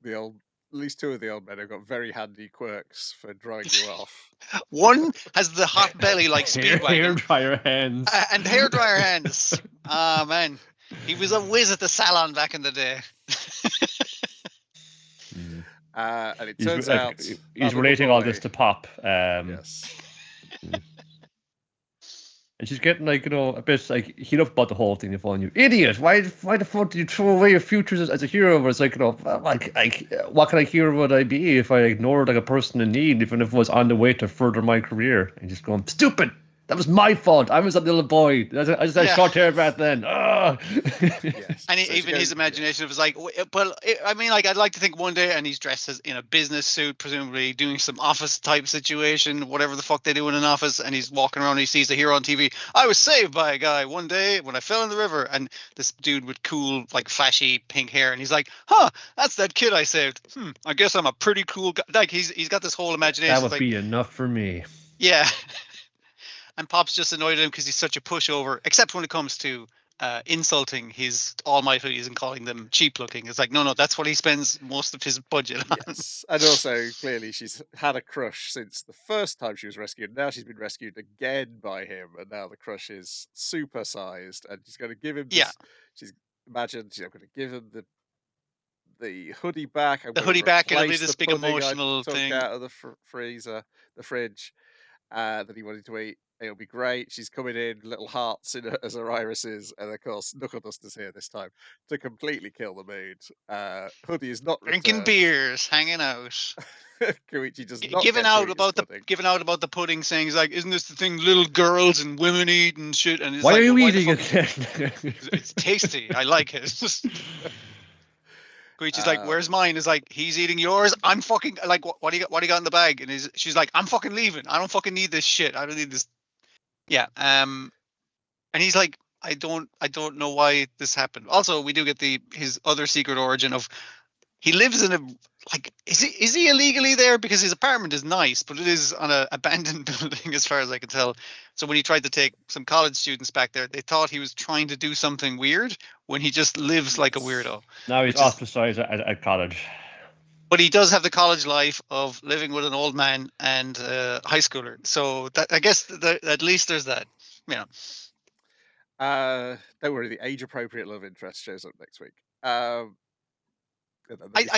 at least 2 of the old men have got very handy quirks for drying you off. One has the hot belly like Speedwagon. Hair dryer hands. And hair dryer hands. Ah, man. He was a whiz at the salon back in the day. And it turns out he's relating all this to Pop. Yes. And she's getting like a bit like heat up about the whole thing. If on you idiot, why the fuck did you throw away your futures as a hero? Where it's like what kind of hero would I be if I ignored like a person in need, even if it was on the way to further my career? And just going stupid. That was my fault. I was a little boy. I just had short hair back then. Yes. And even his imagination was like, well, I mean, like, I'd like to think one day, and he's dressed as in a business suit, presumably doing some office type situation, whatever the fuck they do in an office, and he's walking around and he sees a hero on TV. I was saved by a guy one day when I fell in the river, and this dude with cool, like, flashy pink hair, and he's like, huh, that's that kid I saved. I guess I'm a pretty cool guy. Like, he's got this whole imagination. That would be enough for me. Yeah. And Pop's just annoyed at him because he's such a pushover, except when it comes to insulting his All Might hoodies and calling them cheap looking. It's like, no, that's what he spends most of his budget on. Yes. And also, clearly, she's had a crush since the first time she was rescued. Now she's been rescued again by him, and now the crush is supersized, and she's going to give him this, she's going to give him the hoodie back. The hoodie back, and it'll be this big emotional thing out of the fridge that he wanted to eat. It'll be great. She's coming in, little hearts as her irises, and of course, Knuckle Duster's here this time to completely kill the mood. Hoodie is not drinking beers, hanging out. Koichi does not giving out about the pudding, saying he's like, "Isn't this the thing little girls and women eat and shit?" And why are you eating it? It's tasty. I like it. Koichi's like, "Where's mine?" Is like, "He's eating yours. I'm fucking like, what do you got? What do you got in the bag?" And she's like, "I'm fucking leaving. I don't fucking need this shit. I don't need this." Yeah. And he's like, I don't know why this happened. Also, we do get his other secret origin of he lives in a like is he illegally there because his apartment is nice, but it is on a abandoned building as far as I can tell. So when he tried to take some college students back there, they thought he was trying to do something weird when he just lives like a weirdo. Now he's ostracized at college. But he does have the college life of living with an old man and high schooler. So that, I guess at least there's that. You know. Don't worry, the age-appropriate love interest shows up next week. I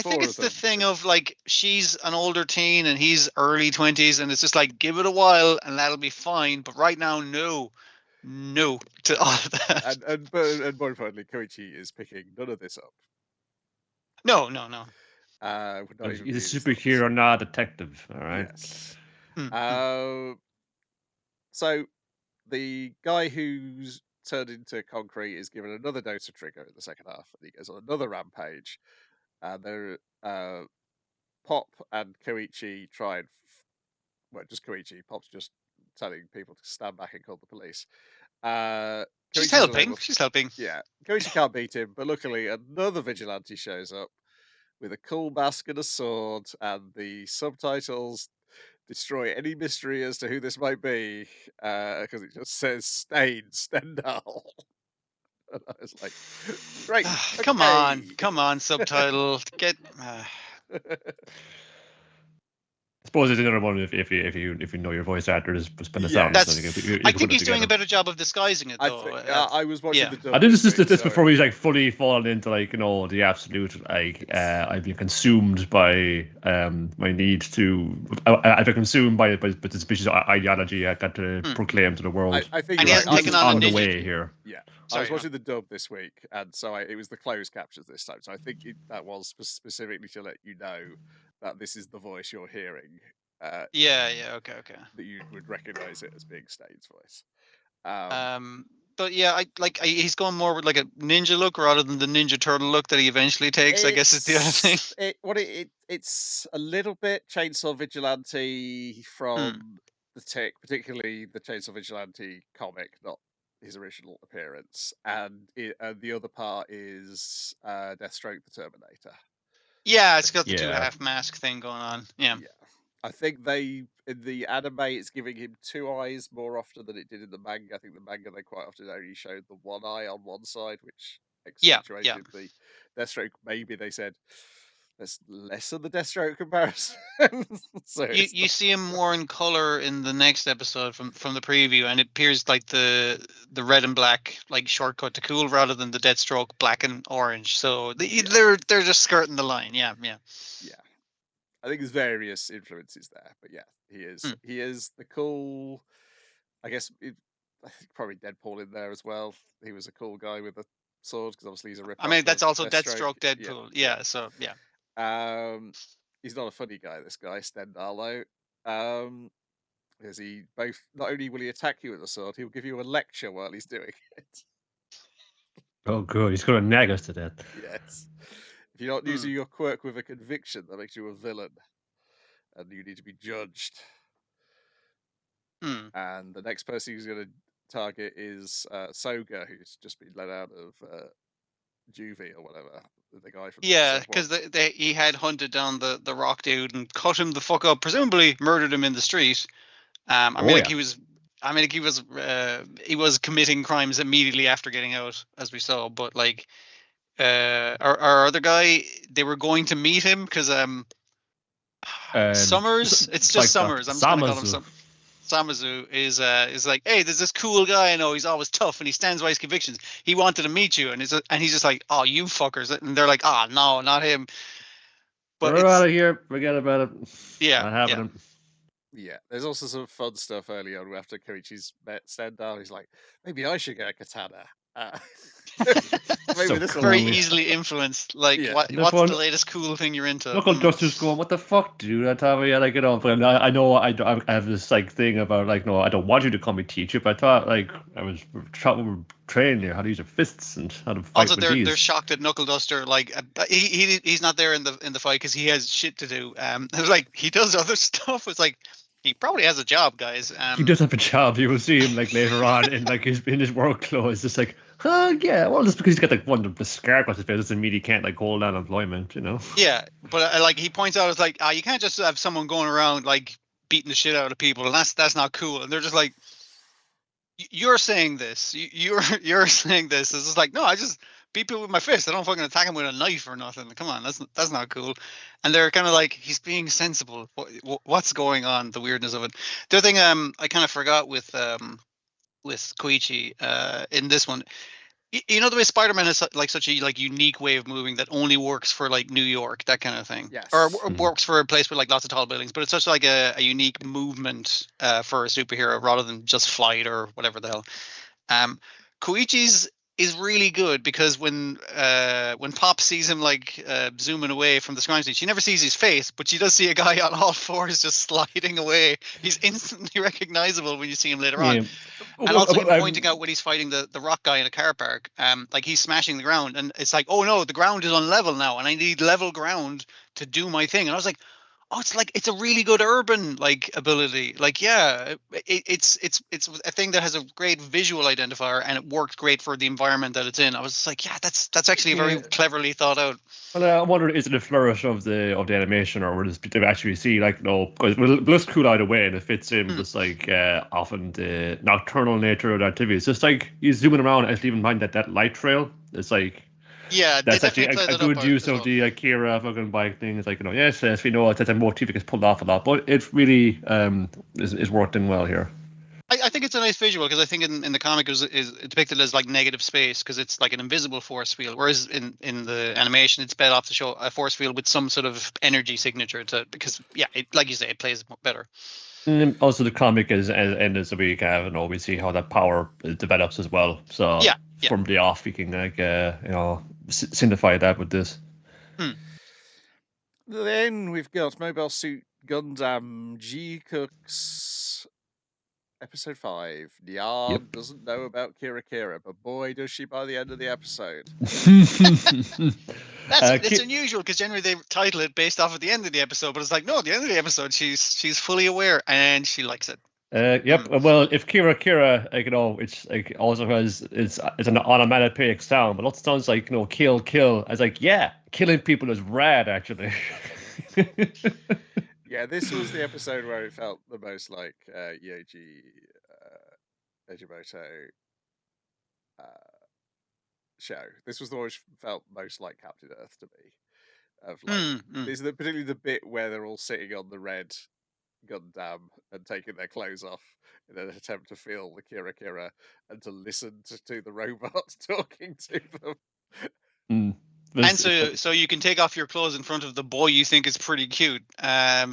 think it's the thing of like she's an older teen and he's early 20s, and it's just like give it a while and that'll be fine. But right now, no to all of that. And more importantly, Koichi is picking none of this up. No. He's a superhero, not a detective. All right. Yes. So the guy who's turned into concrete is given another dose of trigger in the second half, and he goes on another rampage. And they're Pop and Koichi try and just Koichi. Pop's just telling people to stand back and call the police. She's helping. She's helping. Yeah, Koichi can't beat him, but luckily another vigilante shows up with a cool mask and a sword, and the subtitles destroy any mystery as to who this might be, because it just says Stendhal. And I was like, great. Come on, subtitle. Get. I suppose it's another one if you know your voice actor is spend the sound. I think he's doing a better job of disguising it though. I was watching the dub. I think this is before he's like fully fallen into like the absolute like I've been consumed by my need to I've been consumed by the species ideology I got to proclaim to the world. I think and he hasn't taken on the way here. Yeah. I was watching the dub this week, and so it was the closed captions this time. So I think that was specifically to let you know that this is the voice you're hearing. Okay. That you would recognize it as being Stain's voice. But yeah, he's going more with like a ninja look rather than the Ninja Turtle look that he eventually takes. I guess is the other thing. It's a little bit Chainsaw Vigilante from the Tick, particularly the Chainsaw Vigilante comic, not his original appearance, and the other part is Deathstroke the Terminator. Yeah, it's got the two half mask thing going on. Yeah. I think in the anime it's giving him two eyes more often than it did in the manga. I think the manga they quite often only showed the one eye on one side, which accentuated the Deathstroke. Maybe they said there's less of the Deathstroke comparison. So you see him more in color in the next episode from the preview, and it appears like the red and black like shortcut to cool rather than the Deathstroke black and orange. So they're just skirting the line. Yeah. I think there's various influences there, but yeah, he is the cool. I guess I think probably Deadpool in there as well. He was a cool guy with a sword because obviously he's a rip. I mean, that's also Deathstroke Deadpool. Yeah. So yeah. He's not a funny guy, this guy, Stendhal, though. Because he not only will he attack you with a sword, he'll give you a lecture while he's doing it. Oh, good. He's going to nag us to death. Yes. If you're not using your quirk with a conviction, that makes you a villain. And you need to be judged. And the next person he's going to target is Soga, who's just been let out of juvie or whatever. The guy from because he had hunted down the rock dude and cut him the fuck up, presumably murdered him in the street. He was committing crimes immediately after getting out, as we saw. But like our other guy, they were going to meet him because Summers. It's just Summers. I'm just gonna call him Samazu is like, hey, there's this cool guy I know. He's always tough and he stands by his convictions. He wanted to meet you, and he's just like, oh, you fuckers, and they're like, oh, no, not him. But we're out of here. Forget about it. Yeah, not happening. Yeah, there's also some fun stuff early on after Koichi's met Stendhal. He's like, maybe I should get a katana. Maybe this very easily influenced. Like, what's the latest cool thing you're into? Knuckle Duster's going, what the fuck, dude? I thought we had like, I know I have this like thing about like, no, I don't want you to call me teacher, but I thought like we were training you how to use your fists and how to fight. Also, they're shocked at Knuckle Duster. Like, he's not there in the fight because he has shit to do. It was like he does other stuff. It's like, He probably has a job, guys. He does have a job. You will see him like later on in like his work clothes. Just like, oh yeah, well, just because he's got like one of the scar across his face doesn't mean he can't like hold down employment, you know? Yeah, but like he points out, it's like you can't just have someone going around like beating the shit out of people, and that's not cool. And they're just like, you're saying this, you're saying this. It's just like, no, I just beat people with my fist. I don't fucking attack him with a knife or nothing. Come on, that's not cool. And they're kind of like, he's being sensible. What's going on? The weirdness of it. The other thing I kind of forgot with Koichi in this one. You know the way Spider-Man has like such a like unique way of moving that only works for like New York, that kind of thing. Yes. Or works for a place with like lots of tall buildings, but it's such like a unique movement for a superhero rather than just flight or whatever the hell. Koichi's is really good because when Pop sees him like zooming away from the crime scene, she never sees his face, but she does see a guy on all fours just sliding away. He's instantly recognizable when you see him later on. And also him pointing out when he's fighting the rock guy in a car park, like he's smashing the ground, and it's like, oh no, the ground is unlevel now, and I need level ground to do my thing. And I was like, oh, it's like it's a really good urban like ability. Like, yeah, it's a thing that has a great visual identifier, and it worked great for the environment that it's in. I was just like, yeah, that's actually very cleverly thought out. Well, I wonder, is it a flourish of the animation, or will they actually see like because it looks cool either way, and it fits in just like often the nocturnal nature of the activity. It's just like you zooming around, and even mind that light trail. It's like. Yeah, that's actually a good use of the Akira fucking bike thing. It's like, yes, we know that a motif gets pulled off a lot, but it really is worked in well here. I think it's a nice visual because I think in the comic is depicted as like negative space because it's like an invisible force field, whereas in the animation it's better off to show a force field with some sort of energy signature to because like you say, it plays better. And also the comic is ended so we we see how that power develops as well. So from the off we can like signify that with this. Then we've got Mobile Suit Gundam GQuuuuuuX Episode 5. Nyaan doesn't know about Kira, but boy does she by the end of the episode. It's unusual because generally they title it based off of the end of the episode, but it's like, no, at the end of the episode she's fully aware and she likes it. Well, if Kira, it's like also has it's an onomatopoeic sound, but lots of times like kill. It's like killing people is rad actually. Yeah, this was the episode where it felt the most like Yoji Ejimoto show. This was the one which felt most like Captain Earth to me. Of like, this is particularly the bit where they're all sitting on the red Gundam and taking their clothes off in an attempt to feel the Kira and to listen to the robots talking to them. And so you can take off your clothes in front of the boy you think is pretty cute,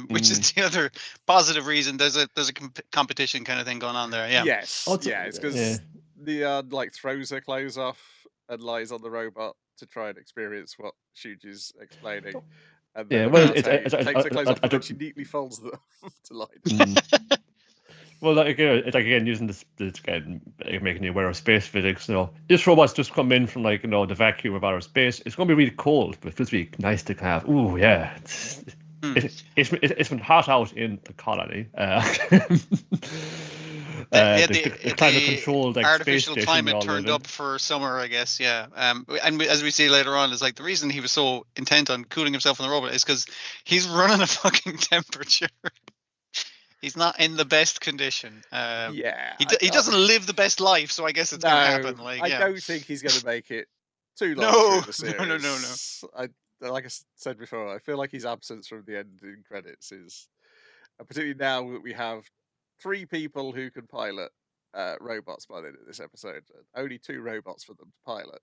which is the other positive reason. There's a competition kind of thing going on there. Yeah. Yes. It's because Nyaan like throws her clothes off and lies on the robot to try and experience what Shuji's explaining. And then takes her clothes off and then she neatly folds them to lie down. Well, it's like again using this again, making you aware of space physics. This robot's just come in from like the vacuum of outer space. It's going to be really cold, but it's supposed to be nice to have. Ooh, yeah. It's been hot out in the colony. The climate controlled like, artificial space climate turned up for summer, I guess. Yeah. And as we see later on, it's like the reason he was so intent on cooling himself in the robot is because he's running a fucking temperature. He's not in the best condition. He doesn't live the best life, so I guess it's going to happen. Like, I don't think he's going to make it too long. No. Like I said before, I feel like his absence from the ending credits is, particularly now that we have 3 people who can pilot robots by the end of this episode. Only 2 robots for them to pilot.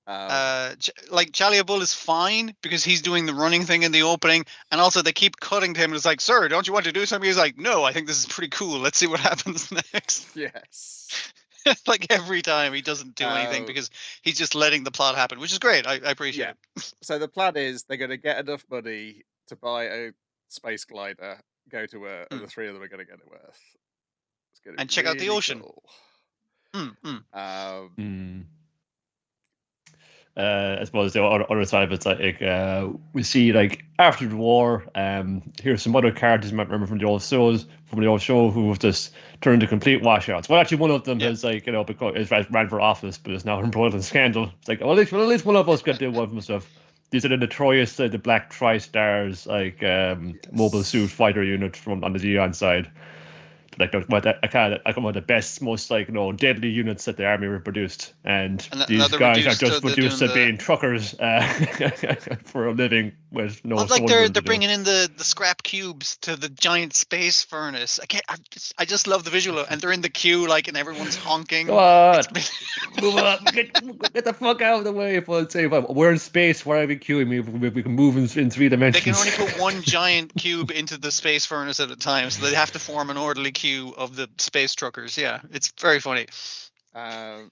Like Chalia Bull is fine because he's doing the running thing in the opening, and also they keep cutting to him. And it's like, sir, don't you want to do something? He's like, no, I think this is pretty cool. Let's see what happens next. Yes. Like every time he doesn't do anything because he's just letting the plot happen, which is great. I appreciate it. So the plan is they're going to get enough money to buy a space glider, go to Earth, and the 3 of them are going to get to Earth. And check out the ocean. Cool. I suppose the other side of it's like we see like after the war, here's some other characters you might remember from the old show who have just turned into complete washouts. Well, actually, one of them has like because ran for office, but is now embroiled in scandal. It's like well, at least one of us got to do one from stuff. These are the notorious the Black Tri-Stars like mobile suit fighter unit from on the Nyaan side. Like one of the best, most like deadly units that the army ever produced, and these guys are just reduced to being truckers for a living with no. It's like they're bringing in the scrap cubes to the giant space furnace. I just love the visual, and they're in the queue like, and everyone's honking. What? Move on, get the fuck out of the way! If we're in space, why are we queuing? We can move in 3 dimensions. They can only put one giant cube into the space furnace at a time, so they have to form an orderly queue of the space truckers. Yeah, it's very funny. So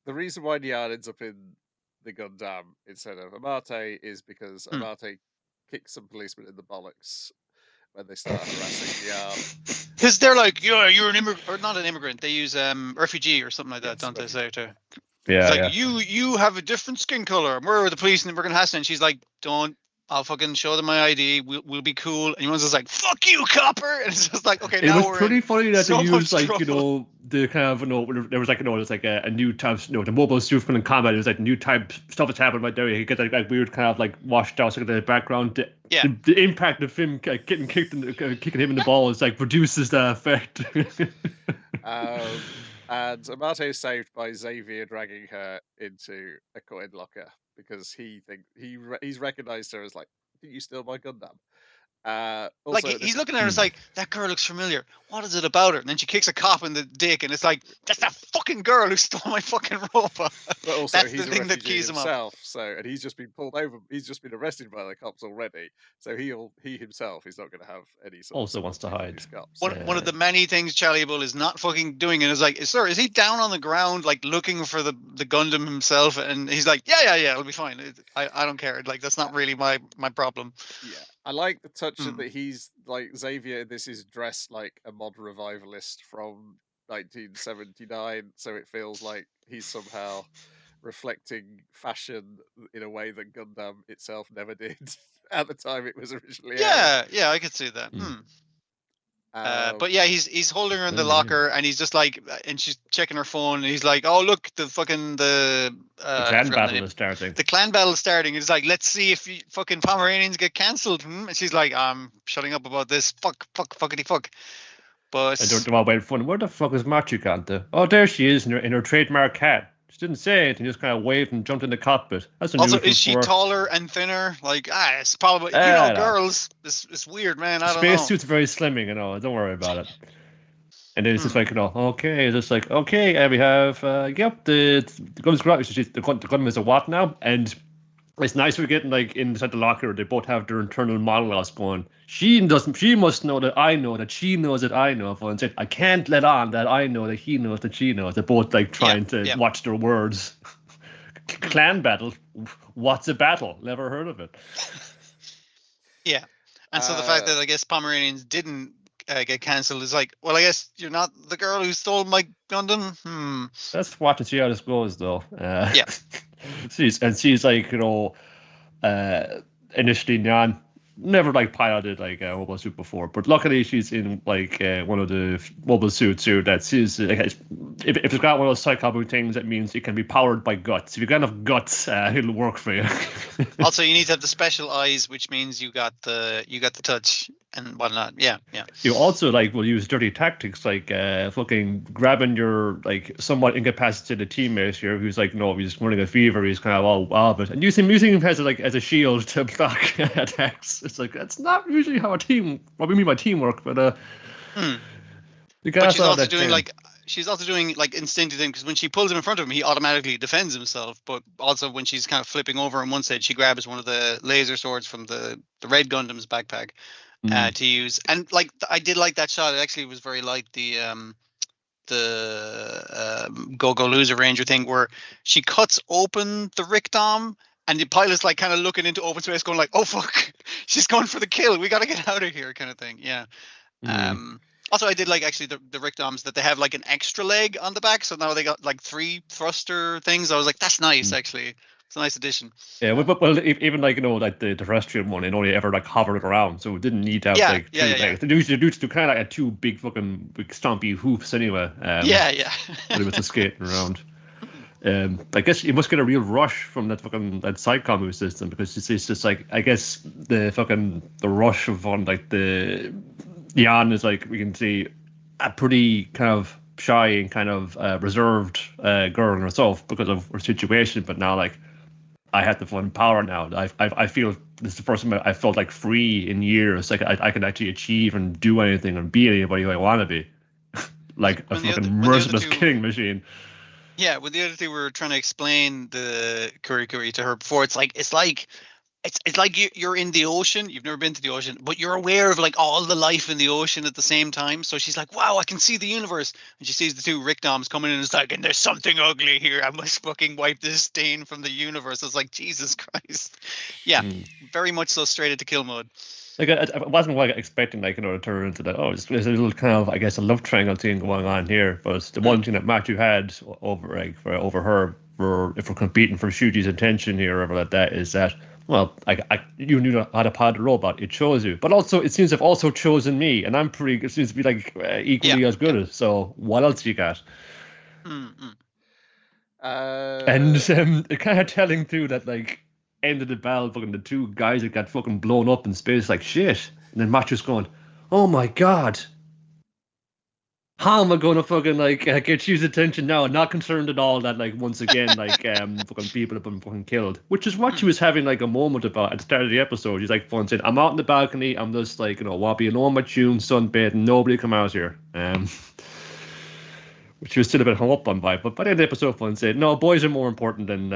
the reason why Nyaan ends up in the Gundam instead of Amate is because Amate kicks some policemen in the bollocks when they start harassing Nyaan. Because they're like, yeah, you're an immigrant, or not an immigrant. They use refugee or something like that, don't they say too? Yeah, it's like you have a different skin color. We're the police and we're gonna hassle. And she's like, don't. I'll fucking show them my ID. We'll be cool. And one's just like, "Fuck you, copper!" And it's just like, okay, it now was we're pretty funny that so they used like trouble. the kind of there was like it's like a new type the mobile suit in combat. It was like new type stuff that's happening right there. You get like weird kind of like washed out like the background. The impact of him getting kicking him in the balls like reduces the effect. And Amate is saved by Xavier dragging her into a coin locker because he's recognized her as like, "Did you steal my Gundam?" Also, like he's looking at her, it's like, that girl looks familiar. What is it about her? And then she kicks a cop in the dick, and it's like, that's that fucking girl who stole my fucking robot. But also, that's he's the thing that keys himself, him up. And he's just been pulled over. He's just been arrested by the cops already. So he himself is not going to have any sort also wants to hide. One of the many things Charlie Bull is not fucking doing, and is like, sir, is he down on the ground like looking for the Gundam himself? And he's like, yeah, it'll be fine. I don't care. Like that's not really my problem. Yeah. I like the touch that he's like Xavier. This is dressed like a mod revivalist from 1979, so it feels like he's somehow reflecting fashion in a way that Gundam itself never did at the time it was originally out. Yeah, I could see that. But yeah, he's holding her in the locker, and he's just like, and she's checking her phone, and he's like, "Oh look, the clan battle is starting." The clan battle is starting. It's like, let's see if fucking Pomeranians get cancelled. And she's like, "I'm shutting up about this. Fuckity fuck." But I don't know about fun. Where the fuck is Machukanta? Oh, there she is in her trademark hat. She didn't say anything, just kind of waved and jumped in the cockpit. That's also, is she taller and thinner? Like, it's probably, girls, it's weird, man. I don't know. Spacesuit's very slimming, don't worry about it. And then it's just like, okay, it's just like, okay, we have, the Gundam is a what now? And it's nice we're getting like inside the locker. They both have their internal monologues going. She must know that I know that she knows that I know. And said, I can't let on that I know that he knows that she knows. They're both like trying to watch their words. Clan battle. What's a battle? Never heard of it. Yeah, and so the fact that I guess Pomeranians didn't get cancelled is like, well, I guess you're not the girl who stole my Gundam. Let's watch and see how this goes, though. Yeah. She's like, initially Nyaan never like piloted like a mobile suit before, but luckily she's in like one of the mobile suits here that sees like, if it's got one of those psychotic things, that means it can be powered by guts. If you've got enough guts, it'll work for you. Also, you need to have the special eyes, which means you got the touch and whatnot. Yeah. You also will use dirty tactics like fucking grabbing your like somewhat incapacitated teammate here who's like he's running a fever, he's kind of all of it, and using him as a shield to block attacks. It's like that's not usually how what we mean by teamwork, but she's also doing like instinctive thing, because when she pulls him in front of him, he automatically defends himself. But also when she's kind of flipping over on one side, she grabs one of the laser swords from the Red Gundam's backpack to use. And like I did like that shot. It actually was very like the Go Loser Ranger thing, where she cuts open the Rickdom. And the pilot's like kind of looking into open space, going like, "Oh fuck, she's going for the kill. We got to get out of here," kind of thing. Yeah. Also, I did like actually the Rickdoms that they have like an extra leg on the back, so now they got like 3 thruster things. I was like, that's nice actually. It's a nice addition. Yeah, well, even like like the terrestrial one, it only ever like hovered around, so it didn't need to have Yeah, like yeah, two yeah, yeah. legs. They used to kind of like had 2 big fucking big stompy hoofs anyway. Yeah. When it was skating around. I guess you must get a real rush from that side combo system, because it's just like, I guess the rush of on like the Nyaan is like, we can see a pretty kind of shy and kind of reserved girl herself because of her situation, but now like I have the full power now. I feel this is the first time I felt like free in years. Like I can actually achieve and do anything and be anybody who I want to be, like a fucking merciless killing machine. Yeah, when the other two were trying to explain the Kurikuri to her before, it's like you're in the ocean. You've never been to the ocean, but you're aware of like all the life in the ocean at the same time. So she's like, "Wow, I can see the universe." And she sees the 2 Rickdoms coming in, and it's like, "And there's something ugly here. I must fucking wipe this stain from the universe." It's like, Jesus Christ. Yeah, very much so straight into kill mode. Like I wasn't like expecting like to turn into that. Oh, there's a little kind of, I guess, a love triangle thing going on here. But the one thing that Matthew had over over her, if we're competing for Shuji's attention here, or whatever like that, is that, well, you knew how to pod the robot. It chose you, but also it seems to have also chosen me, and I'm pretty. It seems to be like equally as good. So what else you got? And it kind of telling too that like, end of the battle, fucking the 2 guys that got fucking blown up in space, like shit. And then Macho's going, "Oh my god, how am I going to fucking like get Shu's attention now?" And not concerned at all that like once again like fucking people have been fucking killed, which is what she was having like a moment about at the start of the episode. She's like fun saying, "I'm out in the balcony. I'm just like, want to be alone with June, sunbathing. Nobody come out here." Which was still a bit hung up on by, but by the end of the episode, Fun said, "No, boys are more important than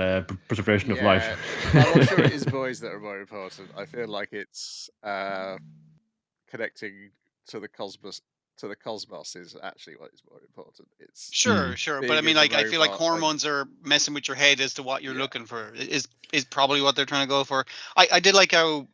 preservation of life." I'm not sure it is boys that are more important. I feel like it's connecting to the cosmos. To the cosmos is actually what is more important. It's sure, but I mean, like, I feel like hormones are messing with your head as to what you're looking for. Is probably what they're trying to go for. I did like how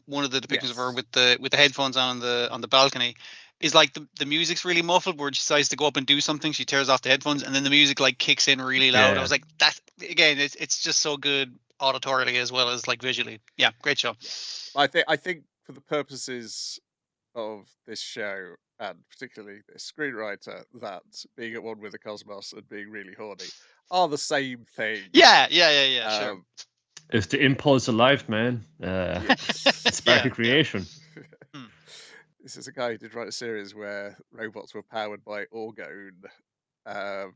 one of the depictions of her with the headphones on the balcony is like the music's really muffled, where she decides to go up and do something, she tears off the headphones, and then the music like kicks in really loud. I was like, that again, it's just so good auditorily as well as like visually. Yeah, great show. I think for the purposes of this show, and particularly this screenwriter, that being at one with the cosmos and being really horny are the same thing. Yeah, sure. It's the impulse of life, man. It's spark of creation. This is a guy who did write a series where robots were powered by orgone that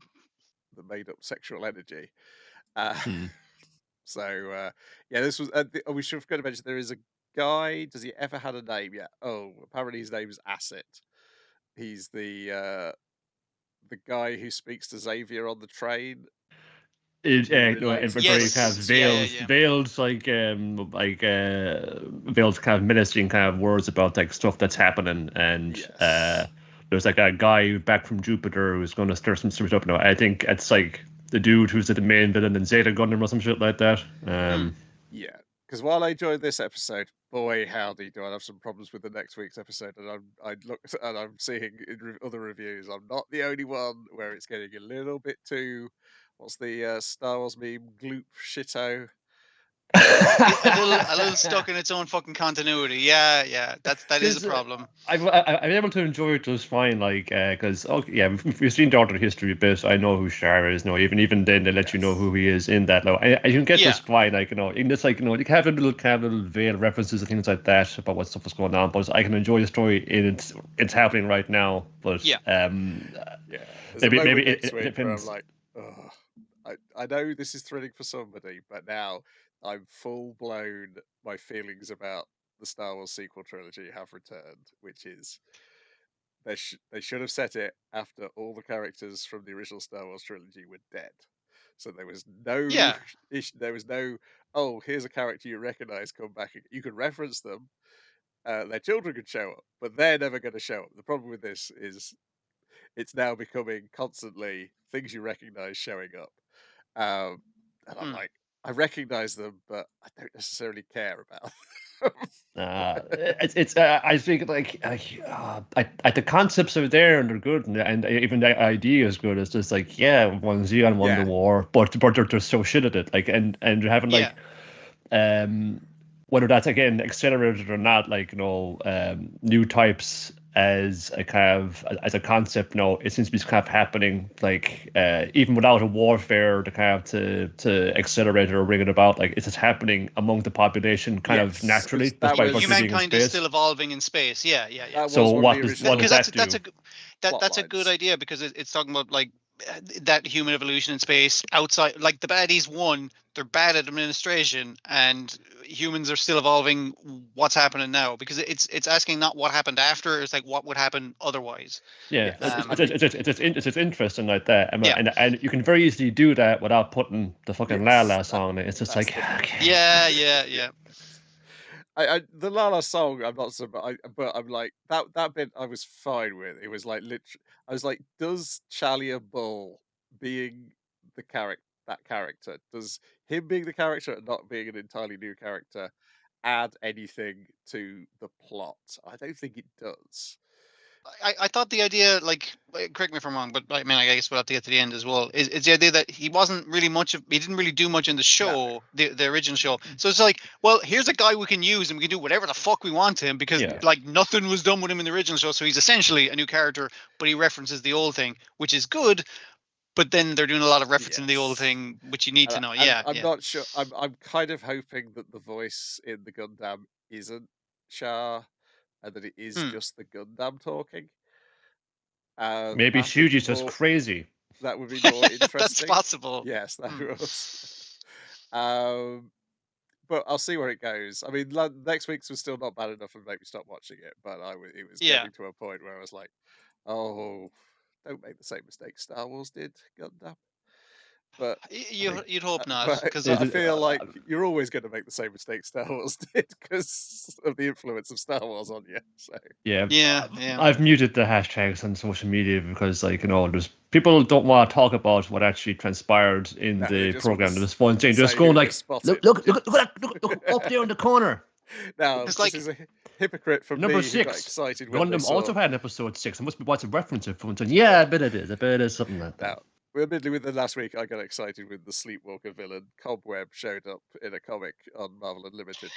made up sexual energy. So this was. We should have got to mention there is a guy. Does he ever had a name yet? Oh, apparently his name is Asset. He's the guy who speaks to Xavier on the train. Very kind of veiled kind of menacing kind of words about like stuff that's happening, and there's like a guy back from Jupiter who's going to stir some shit up now. I think it's like the dude who's the main villain in Zeta Gundam or some shit like that. Yeah, because while I enjoyed this episode, boy howdy do I have some problems with the next week's episode, and I'm seeing in other reviews, I'm not the only one where it's getting a little bit too, what's the Star Wars meme, gloop shito. a little stuck in its own fucking continuity. Yeah, that is a problem. I'm able to enjoy it just fine, like because we've seen the alternate history a bit. I know who Shara is. No, even then they let you know who he is in that. Now, I can get just fine. Like in this, like you can have a little veil references and things like that about what stuff is going on. But I can enjoy the story in it's happening right now. But maybe it depends. I'm like, I know this is thrilling for somebody, but now I'm full blown. My feelings about the Star Wars sequel trilogy have returned, which is they should have set it after all the characters from the original Star Wars trilogy were dead. So there was no there was no, oh, here's a character you recognize, come back. You could reference them. Their children could show up, but they're never going to show up. The problem with this is it's now becoming constantly things you recognize showing up. And I'm like, I recognize them, but I don't necessarily care about them. It's I think like the concepts are there and they're good and even the idea is good. It's just like one Xeon won the war, but they're so shit at it. Like and you're having like whether that's again accelerated or not, like new types as a kind of as a concept. It seems to be kind of happening like even without a warfare to kind of to accelerate it or bring it about. Like it's just happening among the population kind of naturally. Humankind is still evolving in space. Yeah. So what does that do? That's a good idea because it's talking about like that human evolution in space outside, like the baddies won, they're bad at administration, and humans are still evolving. What's happening now? Because it's asking not what happened after, it's like what would happen otherwise. It's interesting like that, and you can very easily do that without putting the fucking La La song in it. It's just like yeah. The La La song, I'm not so, but I'm like that bit I was fine with. It was like literally, I was like, does Chalia Bull being that character, does him being the character and not being an entirely new character add anything to the plot? I don't think it does. I thought the idea, like, correct me if I'm wrong, but I mean, I guess we'll have to get to the end as well. Is the idea that he wasn't really he didn't really do much in the show, the original show. So it's like, well, here's a guy we can use and we can do whatever the fuck we want to him because like nothing was done with him in the original show. So he's essentially a new character, but he references the old thing, which is good. But then they're doing a lot of referencing the old thing, which you need to know. I'm not sure. I'm kind of hoping that the voice in the Gundam isn't Char, and that it is just the Gundam talking. Maybe Shuji's just crazy. That would be more interesting. That's possible. Yes, that was. But I'll see where it goes. I mean, next week's was still not bad enough to make me stop watching it, but it was getting to a point where I was like, oh, don't make the same mistake Star Wars did, Gundam. But you'd hope not, because I feel like you're always going to make the same mistake Star Wars did because of the influence of Star Wars on you. So yeah. I've muted the hashtags on social media because, like, there's people don't want to talk about what actually transpired in the program. There's one thing, just going like, look up there in the corner. Now it's like, this is a hypocrite from number me 6. Who got excited when Gundam also had an episode 6. I must be watching reference it from I bet it is. I bet it is something like that. Now, admittedly, with the last week, I got excited with the Sleepwalker villain. Cobweb showed up in a comic on Marvel Unlimited.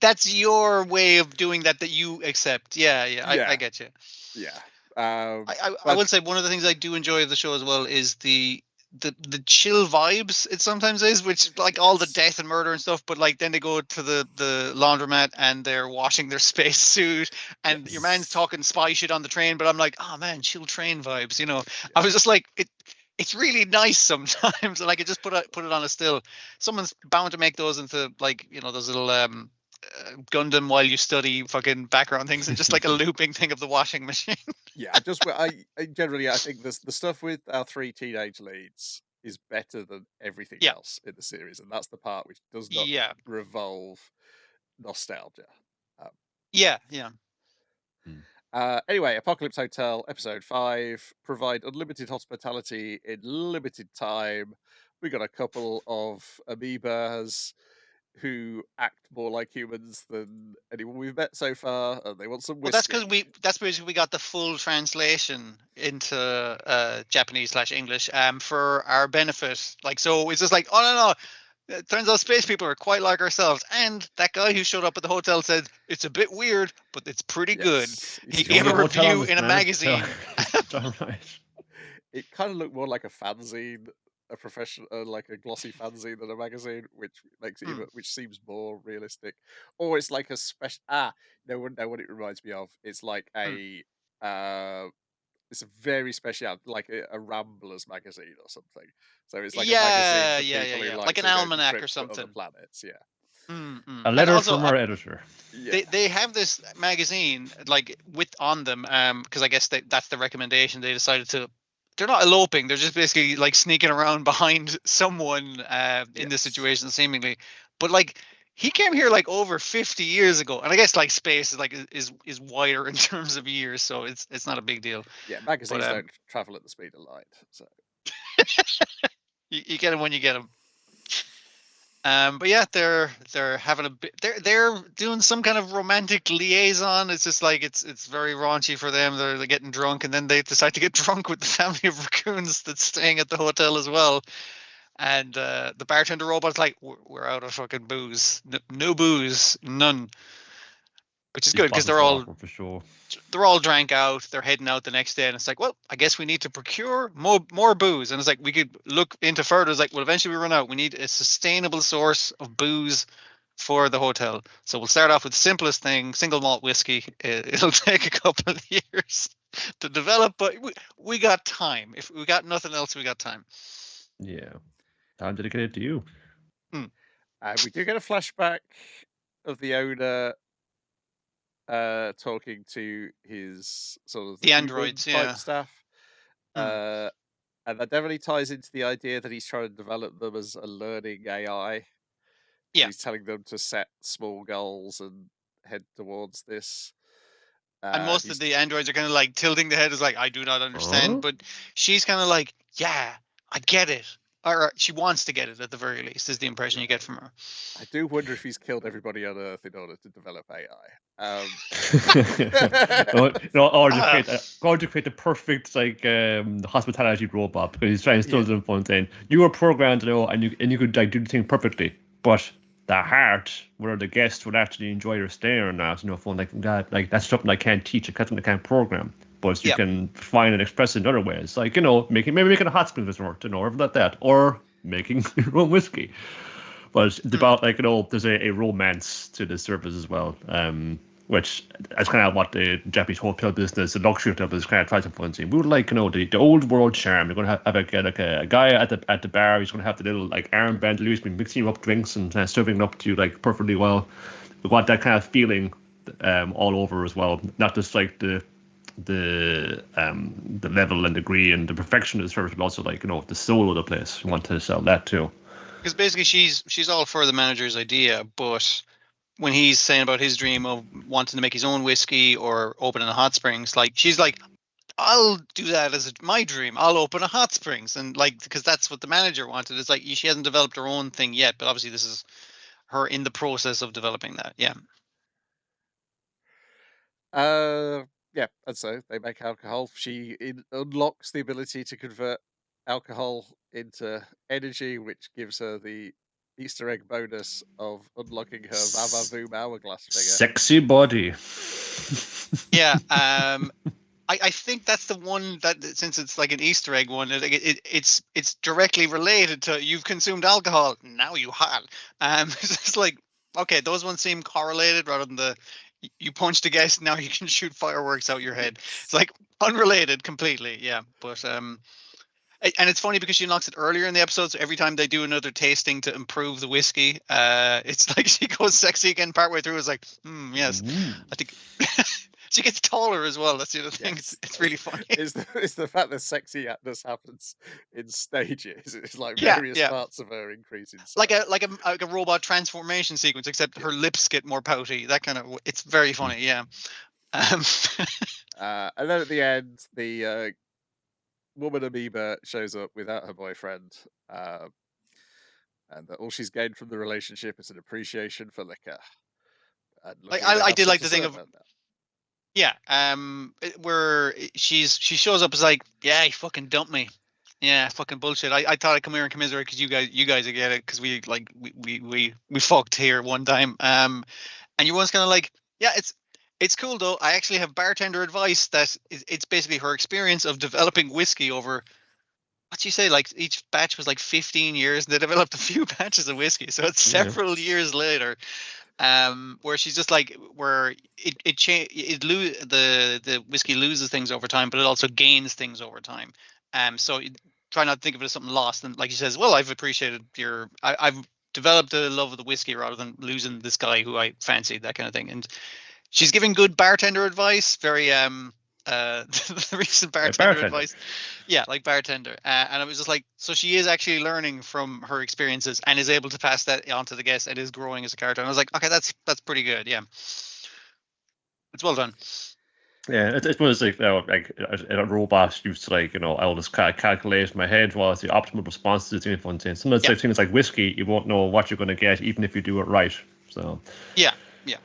That's your way of doing that you accept. Yeah. I get you. Yeah. I would say one of the things I do enjoy of the show as well is the chill vibes it sometimes is, which like all the death and murder and stuff, but like then they go to the laundromat and they're washing their spacesuit and your man's talking spy shit on the train, but I'm like, oh man, chill train vibes, I was just like, it's really nice sometimes. Like, I just put it on a still. Someone's bound to make those into like, those little Gundam while you study fucking background things, and just like a looping thing of the washing machine. I generally think the stuff with our 3 teenage leads is better than everything else in the series, and that's the part which does not revolve nostalgia. Anyway, Apocalypse Hotel episode 5, provide unlimited hospitality in limited time. We got a couple of amoebas who act more like humans than anyone we've met so far, and they want some whiskey. Well, that's because we got the full translation into Japanese/English for our benefit. Like, so it's just like, oh no, it turns out space people are quite like ourselves. And that guy who showed up at the hotel said it's a bit weird, but it's pretty good. He gave a review in a magazine. It kind of looked more like a fanzine, a professional, like a glossy fanzine than a magazine, which makes it which seems more realistic. Or it's like a special. No, what it reminds me of. It's like a it's a very special, like a Ramblers magazine or something. So it's like a magazine for people who like an almanac or something. Other planets, A letter from our editor. They have this magazine like on them because I guess that's the recommendation. They decided to. They're not eloping. They're just basically like sneaking around behind someone in this situation, seemingly. But like, he came here like over 50 years ago, and I guess like space is like is wider in terms of years, so it's not a big deal. Yeah, magazines don't travel at the speed of light, so you get them when you get them. But yeah, they're having a bit. They're doing some kind of romantic liaison. It's just like it's very raunchy for them. They're getting drunk, and then they decide to get drunk with the family of raccoons that's staying at the hotel as well. And the bartender robot's like, we're out of fucking booze. No booze, none. Which is good because they're all for sure. drank out. They're heading out the next day, and it's like, well, I guess we need to procure more booze. And it's like we could look into further. It's like, well, eventually we run out. We need a sustainable source of booze for the hotel. So we'll start off with the simplest thing: single malt whiskey. It'll take a couple of years to develop, but we got time. If we got nothing else, we got time. Yeah, time dedicated to you. We do get a flashback of the owner talking to his sort of the androids type staff. And that definitely ties into the idea that he's trying to develop them as a learning AI. Yeah. He's telling them to set small goals and head towards this. And most of the androids are kind of like tilting their head as like, I do not understand. But she's kind of like, yeah, I get it. Or she wants to get it at the very least, is the impression you get from her. I do wonder if he's killed everybody on Earth in order to develop AI. Or to create the perfect hospitality robot, because he's trying to steal them from saying you were programmed to know and you could like do the thing perfectly, but the heart where the guest would actually enjoy their stay or not, fun like that, like that's something I can't teach, it's something I can't program. But you can find and express it in other ways, like making a hot spring resort, or like that, or making your own whiskey. But it's about there's a romance to the service as well, which is kind of what the Japanese hotel business, the luxury hotel business, kind of tries to find. We would like the old world charm. You're going to have a guy at the bar. He's going to have the little armband, loose, mixing up drinks and serving it up to you perfectly well. We want that kind of feeling all over as well, not just the level and degree and the perfection of the service, but also the soul of the place. We want to sell that too. Because basically she's all for the manager's idea, but when he's saying about his dream of wanting to make his own whiskey or opening a hot springs, she's like, I'll do that as my dream. I'll open a hot springs, and because that's what the manager wanted. It's like she hasn't developed her own thing yet, but obviously this is her in the process of developing that. Yeah. Yeah, and so they make alcohol. She unlocks the ability to convert alcohol into energy, which gives her the Easter egg bonus of unlocking her Vava hourglass figure. Sexy body. Yeah. I think that's the one that, since it's like an Easter egg one, it's directly related to you've consumed alcohol, now you hot. It's just like, okay, those ones seem correlated rather than you punched a guest, now you can shoot fireworks out your head. It's like unrelated completely, yeah. But and it's funny because she unlocks it earlier in the episode, so every time they do another tasting to improve the whiskey, it's like she goes sexy again partway through. It's like, yes, I think she gets taller as well. That's the other thing. Yes. It's really funny. It's the fact that sexy-ness happens in stages. It's various parts of her increase in size. Like a robot transformation sequence, except her lips get more pouty. That kind of, it's very funny. Yeah. And then at the end, the woman amoeba shows up without her boyfriend, and all she's gained from the relationship is an appreciation for liquor. I did like the thing of that. Yeah, where she shows up as like, yeah, he fucking dumped me. Yeah, fucking bullshit. I thought I'd come here and commiserate because you guys would get it, because we fucked here one time. And your one's kind of like, yeah, it's cool though. I actually have bartender advice that it's basically her experience of developing whiskey over, what'd she say? Like each batch was like 15 years, and they developed a few batches of whiskey. So it's several years later. Where she's just like, where the whiskey loses things over time, but it also gains things over time. So try not to think of it as something lost. And like she says, well, I've appreciated I've developed a love of the whiskey rather than losing this guy who I fancied, that kind of thing. And she's giving good bartender advice, very the recent bartender advice. Yeah, like bartender. And I was just like, so she is actually learning from her experiences and is able to pass that on to the guests and is growing as a character. And I was like, okay, that's pretty good. Yeah. It's well done. Yeah, it's one of those like a robot used to I'll just calculate in my head what's the optimal response to the fun thing. Sometimes Yeah. like things like whiskey, you won't know what you're going to get even if you do it right. So Yeah.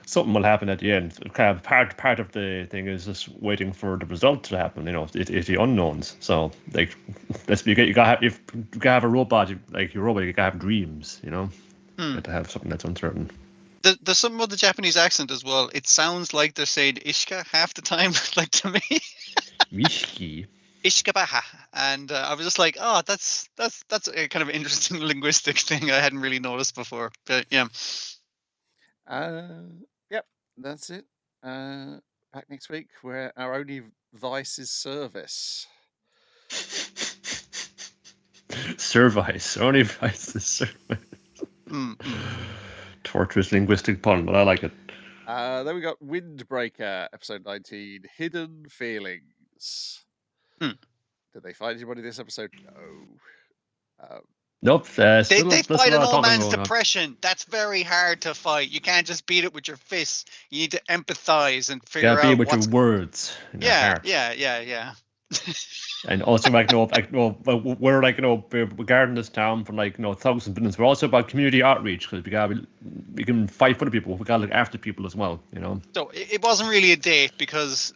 something will happen at the end. Kind of part of the thing is just waiting for the result to happen. It's the unknowns. So like that's you gotta have a robot like your robot. You gotta have dreams. You have to have something that's uncertain. There's something about the Japanese accent as well. It sounds like they're saying Ishka half the time, like to me. Whiskey. Ishkabaha. And I was just like, oh, that's a kind of interesting linguistic thing I hadn't really noticed before. But yeah. Yep, that's it. Back next week, where our only vice is service. Service. Only vice is service. Torturous linguistic pun, but I like it. Then we got Windbreaker, episode 19, Hidden Feelings. Did they find anybody this episode? No. Nope. They fight an old man's depression. That's very hard to fight. You can't just beat it with your fists. You need to empathize and figure out. Beat it with your words. Yeah. And also, we're regarding this town from thousands of business. We're also about community outreach because we can fight for the people. We gotta look after people as well. So it wasn't really a date because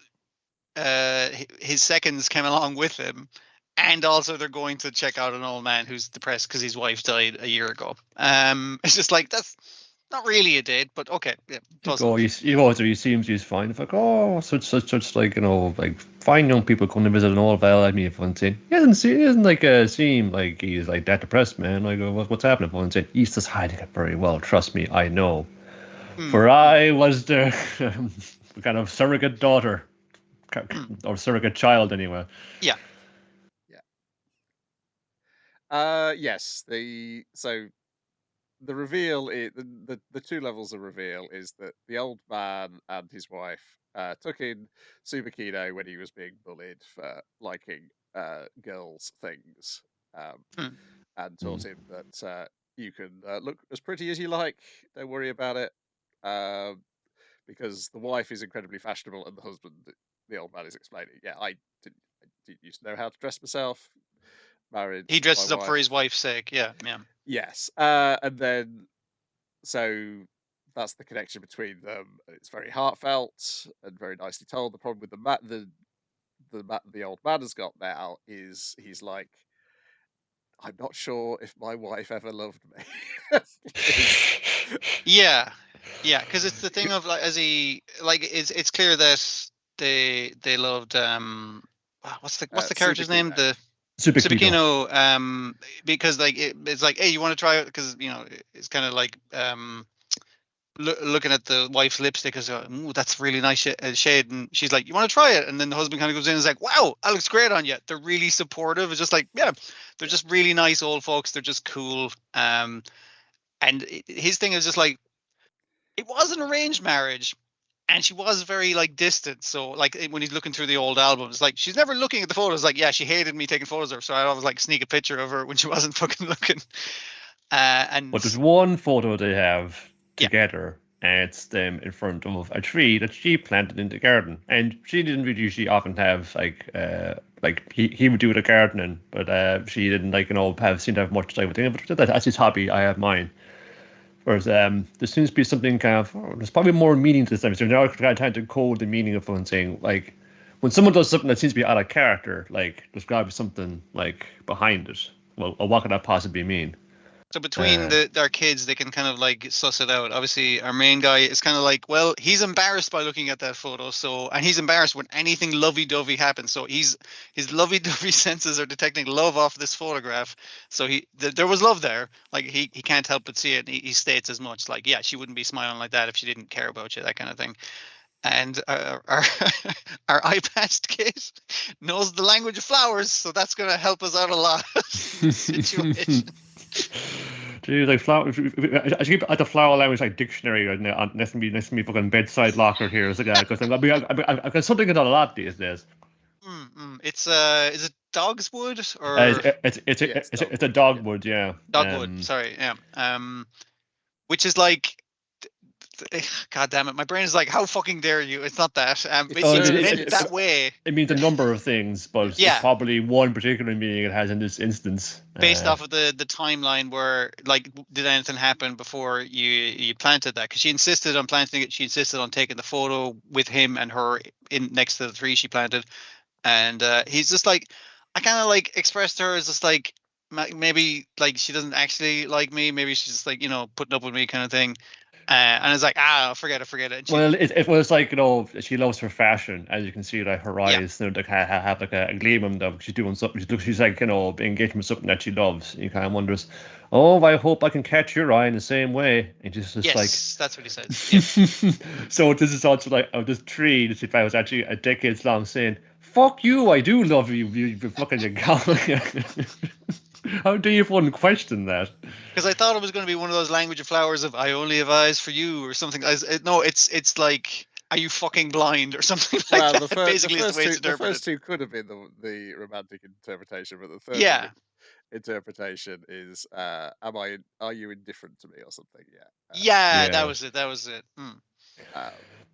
his seconds came along with him. And also, they're going to check out an old man who's depressed because his wife died a year ago. It's just like, that's not really a date, but okay. Yeah, he seems he's fine. It's like, such fine young people come to visit an old fella. I mean, fun thing. He doesn't seem like he's like that depressed, man. Like, what's happening? Fun thing. He's just hiding it very well. Trust me, I know. For I was the kind of surrogate daughter, or surrogate child, anyway. Yeah. Yes. The reveal, the two levels of reveal is that the old man and his wife took in Subakino when he was being bullied for liking girls' things, and taught him that you can look as pretty as you like. Don't worry about it, because the wife is incredibly fashionable and the husband, the old man, is explaining, yeah, I didn't used to know how to dress myself. Married. He dresses up for his wife's sake. Yeah. Yes, and then so that's the connection between them. It's very heartfelt and very nicely told. The problem with the old man has got now is he's like, I'm not sure if my wife ever loved me. Yeah, because it's the thing of it's clear that they loved what's the character's name? The Subakino, because it's like, hey, you want to try it? Because it's kind of like looking at the wife's lipstick as that's really nice shade, and she's like, you want to try it? And then the husband kind of goes in and is like, wow, that looks great on you. They're really supportive. It's just like, yeah, they're just really nice old folks. They're just cool. And his thing is just like, it was an arranged marriage. And she was very distant. So when he's looking through the old albums, she's never looking at the photos. Yeah, she hated me taking photos of her. So I always sneak a picture of her when she wasn't fucking looking. But there's one photo they have together, and it's them in front of a tree that she planted in the garden. And she didn't really usually often have he would do the gardening, but she didn't seem to have much time with it. But that's his hobby. I have mine. Whereas there seems to be something there's probably more meaning to this episode. They're now trying to code the meaning of one saying, when someone does something that seems to be out of character, there's got to be something behind it. Well, what could that possibly mean? So between our kids, they can kind of suss it out. Obviously, our main guy is kind of well, he's embarrassed by looking at that photo. And he's embarrassed when anything lovey-dovey happens. So his lovey-dovey senses are detecting love off this photograph. So there was love there. He can't help but see it. He states as much. Yeah, she wouldn't be smiling like that if she didn't care about you, that kind of thing. And our eye-patched kid knows the language of flowers, so that's going to help us out a lot in this situation. Dude, flower. I should keep at the flower language dictionary next to me fucking bedside locker here as a guy, because I've got something in a lot these days. It's is it dogswood or it's a dogwood, yeah. Dogwood, sorry, yeah. Which is God damn it, my brain is like, how fucking dare you? It's not that. But Oh, it's it- meant it- that way. It means a number of things, but Yeah. it's probably one particular meaning it has in this instance. Based off of the timeline where, like, did anything happen before you planted that? Because she insisted on planting it. She insisted on taking the photo with him and her in next to the tree she planted. And he's just like, I kind of like expressed to her as just like, maybe like she doesn't actually like me. Maybe she's just like, putting up with me kind of thing. And it's like, forget it. And Well, it was like, she loves her fashion, as you can see, like her eyes, they have like a gleam in them. She's doing something. She's like, engaging with something that she loves. And you kind of wonders, oh, I hope I can catch your eye in the same way. And just yes, like, that's what he says. Yeah. So this is also like this tree. This was actually a decades long saying, "Fuck you, I do love you, you fucking you cow." How do you even question that? Because I thought it was going to be one of those language of flowers of "I only have eyes for you" or something. No, it's like, "Are you fucking blind?" or something like that. Basically, is the way it's interpreted. The first two could have been the romantic interpretation, but the third interpretation is, are you indifferent to me or something? Yeah, that was it.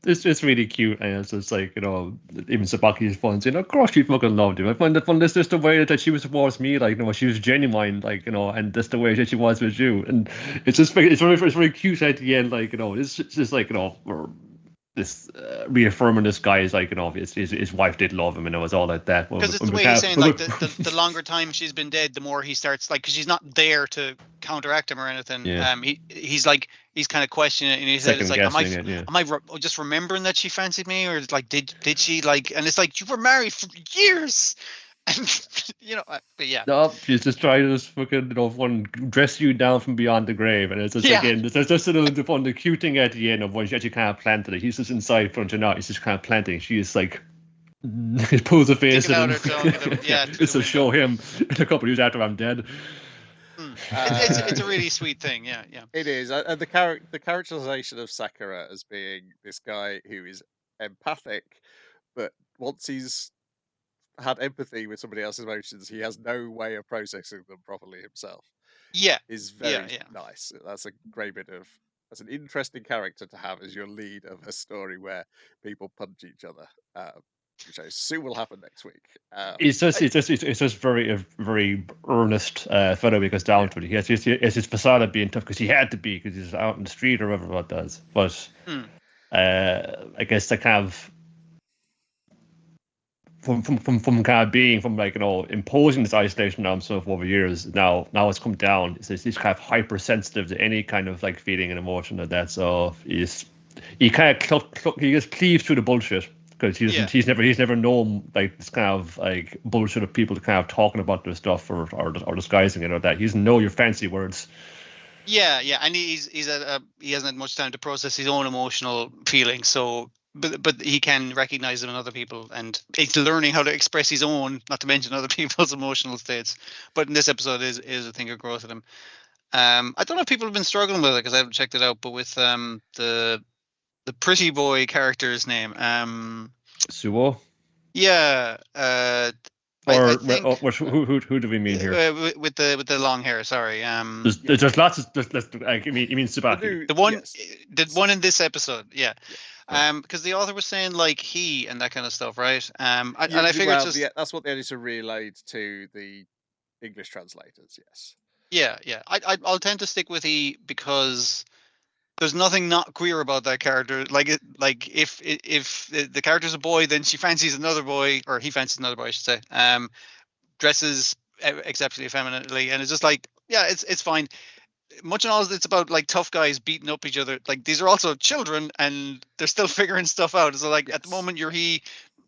It's really cute, and it's just like, even Sabaki is fun saying, of course she fucking loved him. I find it fun. That's just the way that she was towards me, like, she was genuine, like, and that's the way that she was with you. And it's just it's very cute at the end, like, it's just like, this reaffirming this guy is like, his wife did love him, and it was all like that. Because it's the way he's saying, like, the longer time she's been dead, the more he starts, like, because she's not there to counteract him or anything. Yeah. He's kind of questioning it, and he said, it's like, am I just remembering that she fancied me, or like, did she, like? And it's like, you were married for years. And but yeah. No, she's just trying to fucking dress you down from beyond the grave, and it's just again, there's just the cute thing at the end of when she actually kind of planted it. He's just inside front and out. He's just kind of planting. She is like, he pulls a face at him. It's to show him in a couple of years after I'm dead. It's a really sweet thing. Yeah. It is, and the characterization of Sakura as being this guy who is empathic, but once he's had empathy with somebody else's emotions, he has no way of processing them properly himself. Yeah, is very nice. That's that's an interesting character to have as your lead of a story where people punch each other, which I assume will happen next week. It's just very earnest fellow because down to it. He has his facade being tough because he had to be, because he's out in the street or whatever what does. But I guess the kind of from kind of being from, like, imposing this isolation on himself over years, now it's come down. He's kind of hypersensitive to any kind of, like, feeling and emotion like that. So he kind of he just cleaves through the bullshit, because he's never known, like, this kind of, like, bullshit of people kind of talking about their stuff or disguising it or that. He doesn't know your fancy words. Yeah, and he hasn't had much time to process his own emotional feelings, so. But he can recognize them in other people, and he's learning how to express his own, not to mention other people's emotional states. But in this episode is a thing of growth with him. I don't know if people have been struggling with it because I haven't checked it out, but with the pretty boy character's name, Suo. Yeah. Who do we mean here? With the long hair, sorry. There's lots of you mean Tsubaki. The one in this episode, yeah. Because the author was saying, like, he and that kind of stuff, right? And I figured that's what the editor relayed to the English translators. Yes. Yeah. I'll tend to stick with he, because there's nothing not queer about that character. Like if the character's a boy, then she fancies another boy, or he fancies another boy, I should say. Dresses exceptionally femininely, and it's just like, yeah, it's fine. Much and all, it's about, like, tough guys beating up each other. Like, these are also children, and they're still figuring stuff out. So, like, at the moment you're the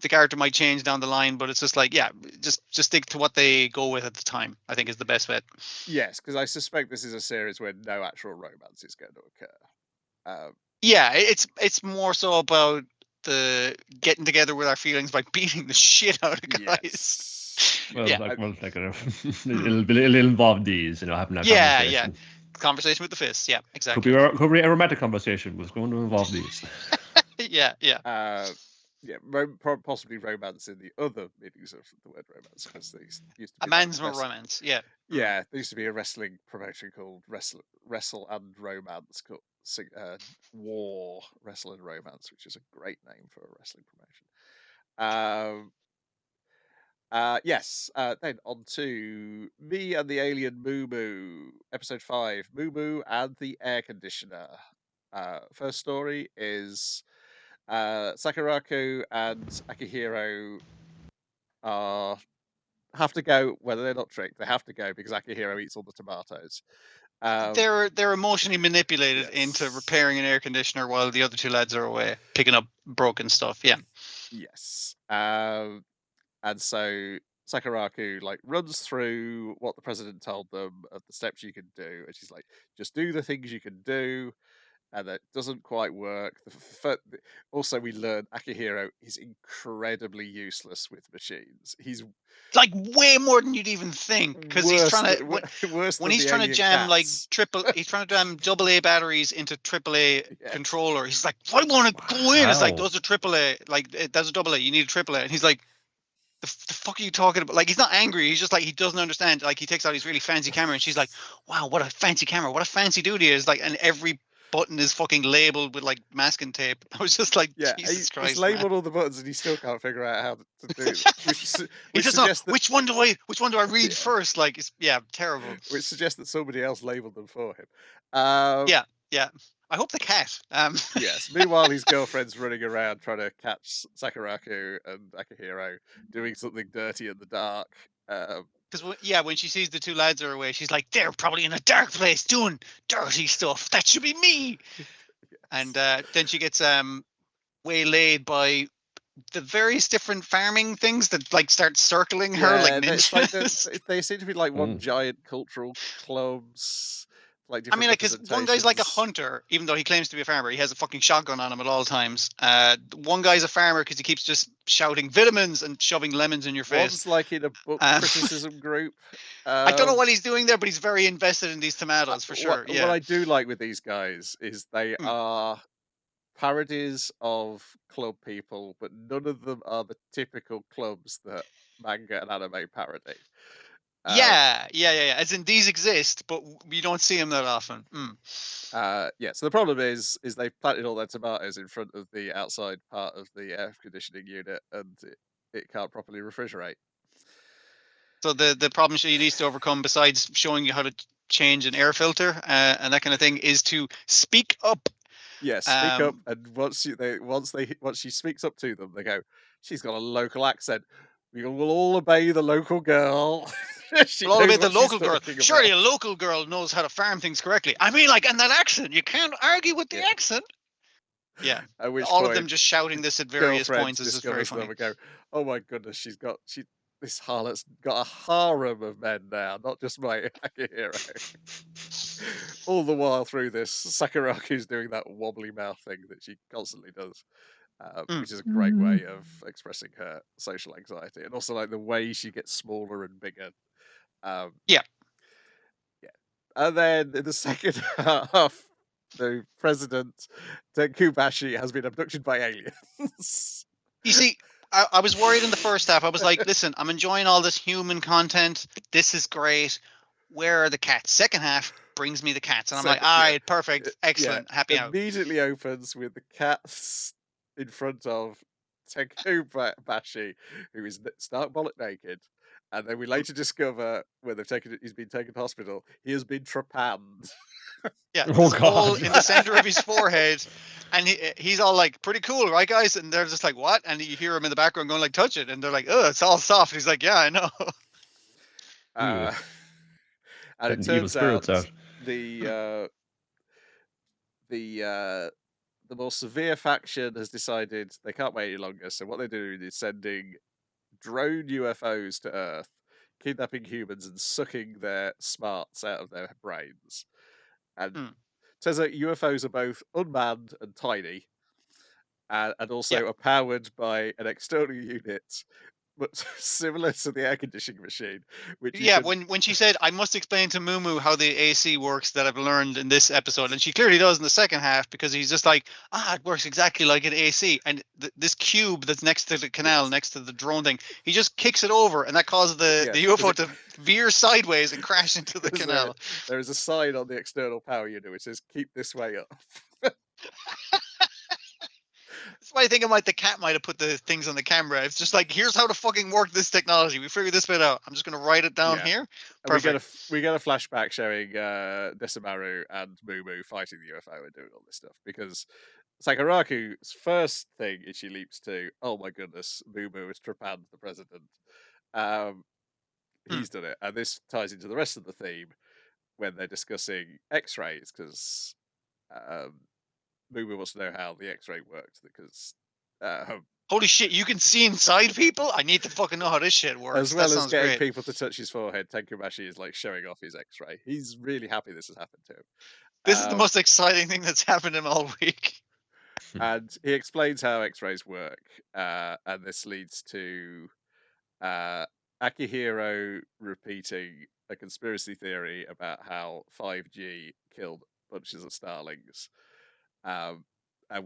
character might change down the line, but it's just like, yeah, just stick to what they go with at the time, I think, is the best bet. Yes, because I suspect this is a series where no actual romance is going to occur. Yeah, it's more so about the getting together with our feelings by beating the shit out of guys. Yes. Well, it'll involve these, having that conversation. Yeah. Conversation with the fists, yeah, exactly. Could be a romantic conversation, but it's going to involve these. Yeah. Possibly romance in the other meanings of the word romance, because these used to be a man's romance. Yeah. Yeah, there used to be a wrestling promotion called Wrestle and Romance, war wrestling romance, which is a great name for a wrestling promotion. Yes. Then on to Me and the Alien MuuMuu, episode 5, MuuMuu and the Air Conditioner. First story is Sakuraku and Akihiro have to go, whether they're not tricked, they have to go because Akihiro eats all the tomatoes. They're emotionally manipulated into Yes. repairing an air conditioner while the other two lads are away picking up broken stuff. Yeah. Yes. And so Sakuraku like runs through what the president told them of the steps you can do, and she's like, just do the things you can do, and that doesn't quite work. Also, we learn Akihiro is incredibly useless with machines. He's like way more than you'd even think, because he's trying to when he's trying to jam like he's trying to jam AA batteries into AAA controller. He's like, I want to go in. It's like, those are AAA, like that's a AA. You need a AAA, and he's like, the fuck are you talking about? Like, he's not angry. He's just like, he doesn't understand. Like, he takes out his really fancy camera, and she's like, wow, what a fancy camera. What a fancy dude he is. Like, and every button is fucking labeled with like masking tape. I was just like, Jesus Christ, he's labeled all the buttons, and he still can't figure out how to do it. Which suggests which one do I read first? Like, it's terrible. Which suggests that somebody else labeled them for him. Yeah. I hope the cat. Yes. Meanwhile, his girlfriend's running around trying to catch Sakuraku and Akihiro doing something dirty in the dark. Because when she sees the two lads are away, she's like, they're probably in a dark place doing dirty stuff. That should be me. Yes. And then she gets waylaid by the various different farming things that like start circling her like ninjas. They seem to be like one giant cultural clubs. Like, I mean, like, because one guy's like a hunter, even though he claims to be a farmer. He has a fucking shotgun on him at all times. One guy's a farmer because he keeps just shouting vitamins and shoving lemons in your face. One's like in a book criticism group. I don't know what he's doing there, but he's very invested in these tomatoes for sure. What I do like with these guys is they are parodies of club people, but none of them are the typical clubs that manga and anime parody. Yeah. As in, these exist, but we don't see them that often. So the problem is they've planted all their tomatoes in front of the outside part of the air conditioning unit, and it can't properly refrigerate. So the problem she needs to overcome, besides showing you how to change an air filter and that kind of thing, is to speak up. Yes, speak up, and once she speaks up to them, they go, "She's got a local accent. We will all obey the local girl." We'll all obey the local girl. Surely a local girl knows how to farm things correctly. I mean, like, and that accent, you can't argue with the accent. Yeah, all of them just shouting this at various points is just very funny. Go, oh my goodness, this harlot's got a harem of men now, not just my Akihiro. All the while through this, Sakuraku's doing that wobbly mouth thing that she constantly does, which is a great way of expressing her social anxiety, and also like the way she gets smaller and bigger. And then in the second half, the president, Tenkubashi, has been abducted by aliens. You see, I was worried in the first half. I was like, listen, I'm enjoying all this human content. This is great. Where are the cats? Second half brings me the cats. And I'm like, all right, perfect, excellent, happy out. Immediately opens with the cats in front of Tenkubashi, who is stark bollock naked. And then we later discover when he's been taken to hospital, he has been trepanned. Yeah, all in the center of his forehead, and he's all like, "Pretty cool, right, guys?" And they're just like, "What?" And you hear him in the background going like, "Touch it," and they're like, "Oh, it's all soft." And he's like, "Yeah, I know." And it turns out the more severe faction has decided they can't wait any longer. So what they're doing is sending drone UFOs to Earth, kidnapping humans and sucking their smarts out of their brains. And turns out UFOs are both unmanned and tiny, and also are powered by an external unit but similar to the air conditioning machine, which you Yeah, can, when she said, "I must explain to MuuMuu how the AC works that I've learned in this episode," and she clearly does in the second half because he's just like, it works exactly like an AC, and this cube that's next to the canal, yes. next to the drone thing, he just kicks it over, and that causes the Yes, UFO to veer sideways and crash into the because canal. there is a sign on the external power unit which says "Keep this way up." That's why I think the cat might have put the things on the camera. It's just like, here's how to fucking work this technology. We figured this bit out. I'm just gonna write it down Yeah. here. And we get Perfect. a flashback showing Desamaru and MuuMuu fighting the UFO and doing all this stuff because Sakuraku's first thing is she leaps to, oh my goodness, MuuMuu has trepanned the president. He's done it, and this ties into the rest of the theme when they're discussing X-rays because MuuMuu wants to know how the X-ray works because. Holy shit, you can see inside people? I need to fucking know how this shit works. As well as getting great. people to touch his forehead, Tenkumashi is like showing off his X-ray. He's really happy this has happened to him. This is the most exciting thing that's happened to him all week. And he explains how X-rays work, and this leads to Akihiro repeating a conspiracy theory about how 5G killed bunches of starlings, and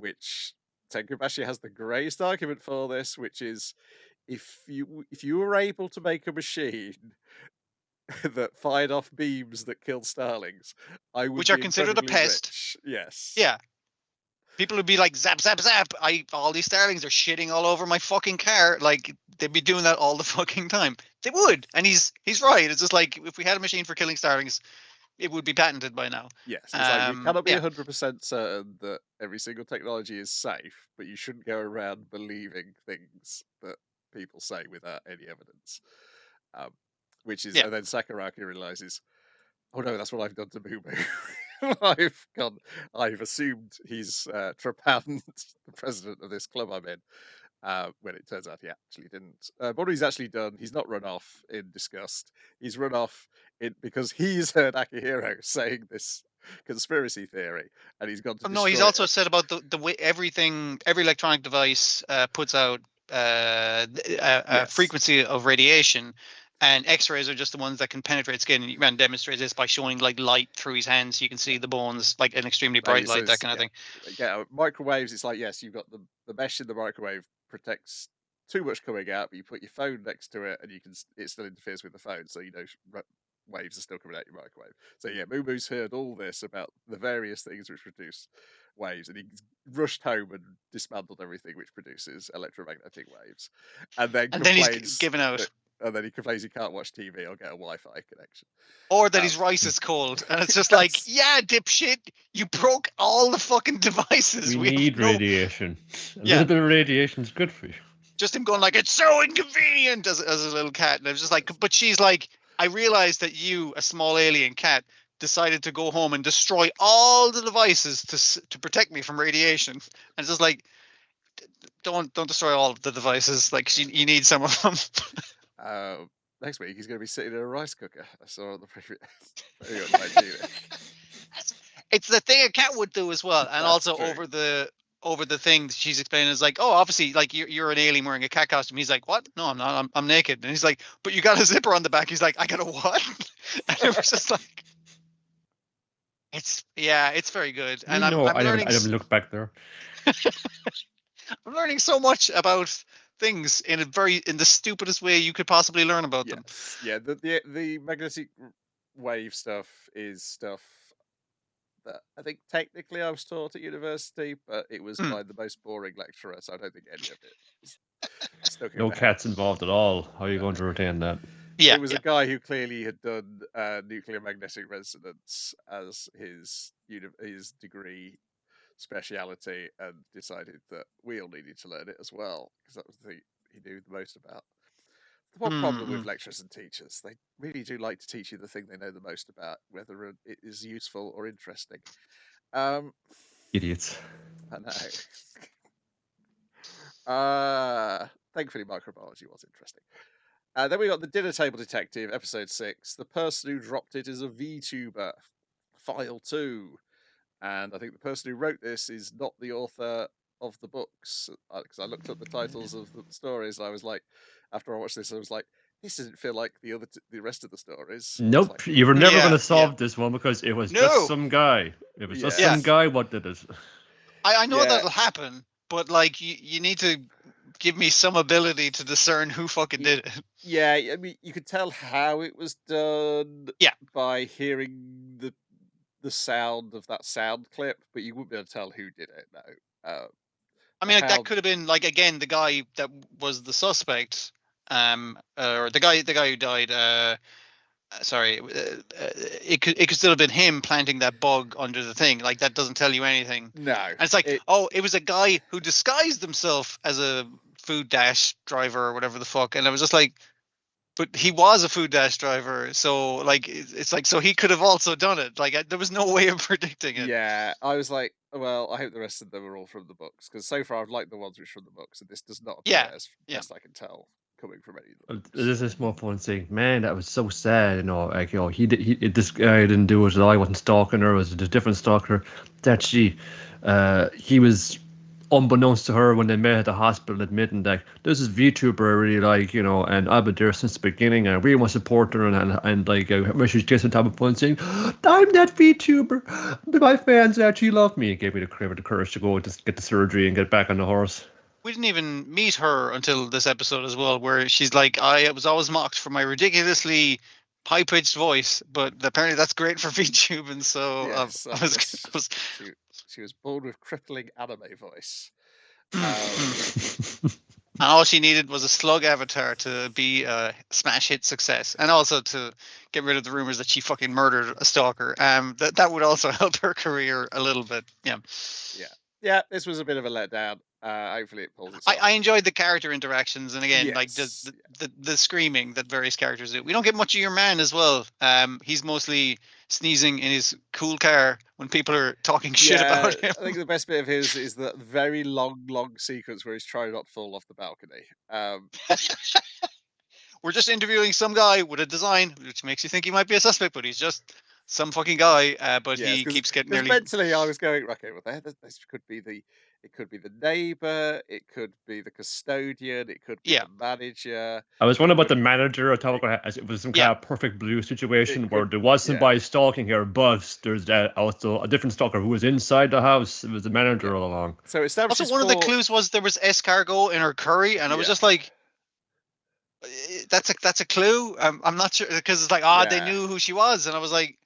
which Tenkubashi has the greatest argument for this, which is if you were able to make a machine that fired off beams that killed starlings, I would Which be are considered a incredibly pest. rich. Yes. Yeah. People would be like, zap, zap, zap. All these starlings are shitting all over my fucking car. Like, they'd be doing that all the fucking time. They would. And he's right. It's just like, if we had a machine for killing starlings, it would be patented by now. Yes, it's like we cannot be yeah. 100% certain that every single technology is safe, but you shouldn't go around believing things that people say without any evidence. Which is, and then Sakuraki realizes, oh no, that's what I've done to MuuMuu. I've assumed he's trepanned the president of this club I'm in, when it turns out he actually didn't. What he's actually done, he's not run off in disgust. He's run off because he's heard Akihiro saying this conspiracy theory, and he's gone to. No, he's also said about the way every electronic device puts out a frequency of radiation, and X-rays are just the ones that can penetrate skin. And Ran demonstrates this by showing like light through his hands, so you can see the bones, like an extremely bright light, that kind of thing. Yeah, microwaves. It's like, yes, you've got the mesh in the microwave protects too much coming out, but you put your phone next to it, and it still interferes with the phone, so you know waves are still coming out your microwave. So yeah, MuuMuu's heard all this about the various things which produce waves, and he rushed home and dismantled everything which produces electromagnetic waves, and then he's given out. And then he complains he can't watch TV or get a Wi-Fi connection. Or that his rice is cold. And it's just like, yeah, dipshit, you broke all the fucking devices. We need radiation. A little bit of radiation is good for you. Just him going like, it's so inconvenient as a little cat. And I was just like, but she's like, I realized that you, a small alien cat, decided to go home and destroy all the devices to protect me from radiation. And it's just like, don't destroy all of the devices. Like, you need some of them. Next week he's going to be sitting in a rice cooker. I saw on the previous. It's the thing a cat would do as well, and That's also true. over the thing she's explaining is like, oh, obviously, like you're an alien wearing a cat costume. He's like, what? No, I'm not. I'm naked. And he's like, but you got a zipper on the back. He's like, I got a what? And it was just like, it's very good. And I'm learning. I haven't looked back there. I'm learning so much about things in the stupidest way you could possibly learn about them. Yeah, the magnetic wave stuff is stuff that I think technically I was taught at university, but it was by the most boring lecturer, so I don't think any of it stuck in No cats involved at all. How are you going to retain that? Yeah, it was a guy who clearly had done nuclear magnetic resonance as his degree speciality and decided that we all needed to learn it as well because that was the thing he knew the most about. The one problem with lecturers and teachers, they really do like to teach you the thing they know the most about, whether it is useful or interesting. Idiots. I know. Thankfully, microbiology was interesting. Then we got the Dinner Table Detective, episode 6. The person who dropped it is a VTuber, file 2. And I think the person who wrote this is not the author of the books, because I looked up the titles of the stories and I was like, after I watched this, I was like, this doesn't feel like the rest of the stories. It's Nope, like, you were never Yeah, going to yeah. solve this one because it was No. just some guy. It was just Yeah. some guy what did it. I know Yeah. that'll happen, but like you need to give me some ability to discern who fucking did it. Yeah, I mean, you could tell how it was done Yeah. by hearing the sound of that sound clip, but you wouldn't be able to tell who did it. No. I mean, like, how- that could have been like, again, the guy that was the suspect, or the guy who died. Sorry, it could still have been him planting that bug under the thing. Like, that doesn't tell you anything. No, And it's like, it was a guy who disguised himself as a food dash driver or whatever the fuck, and I was just like, but he was a food dash driver, so like it's like, so he could have also done it. Like, there was no way of predicting it. Yeah, I was like, well, I hope the rest of them are all from the books, because so far I've liked the ones which are from the books, and this does not appear, Yeah, as yeah. best I can tell, coming from any of the books. This is more fun saying, man, that was so sad, you know, like, you know, this guy didn't do it, I wasn't stalking her, it was a different stalker, that he was, unbeknownst to her when they met at the hospital, admitting that this is VTuber I really like, you know, and I've been there since the beginning, and I really want to support her, and like, she's just on top of fun saying, I'm that VTuber, my fans actually love me. It gave me the courage to go and just get the surgery and get back on the horse. We didn't even meet her until this episode as well, where she's like, I was always mocked for my ridiculously high-pitched voice, but apparently that's great for VTubing, so Yes, I was she was born with crippling anime voice. and all she needed was a slug avatar to be a smash hit success, and also to get rid of the rumors that she fucking murdered a stalker. That would also help her career a little bit. Yeah, this was a bit of a letdown. Hopefully it pulls itself. I enjoyed the character interactions, and again, like Yes, the screaming that various characters do. We don't get much of your man as well. He's mostly sneezing in his cool car when people are talking shit about him. I think the best bit of his is the very long sequence where he's trying not to fall off the balcony. We're just interviewing some guy with a design which makes you think he might be a suspect, but he's just some fucking guy. But he keeps getting nearly. Mentally, I was going, okay, well, this could be it could be the neighbor, it could be the custodian, it could be the manager. I was wondering about the manager. I thought it was some kind of perfect blue situation where there was somebody stalking her, but there's also a different stalker who was inside the house. It was the manager all along. So establishes also, one of the clues was there was escargot in her curry, and I was just like, that's a clue. I'm not sure, because it's like, they knew who she was, and I was like,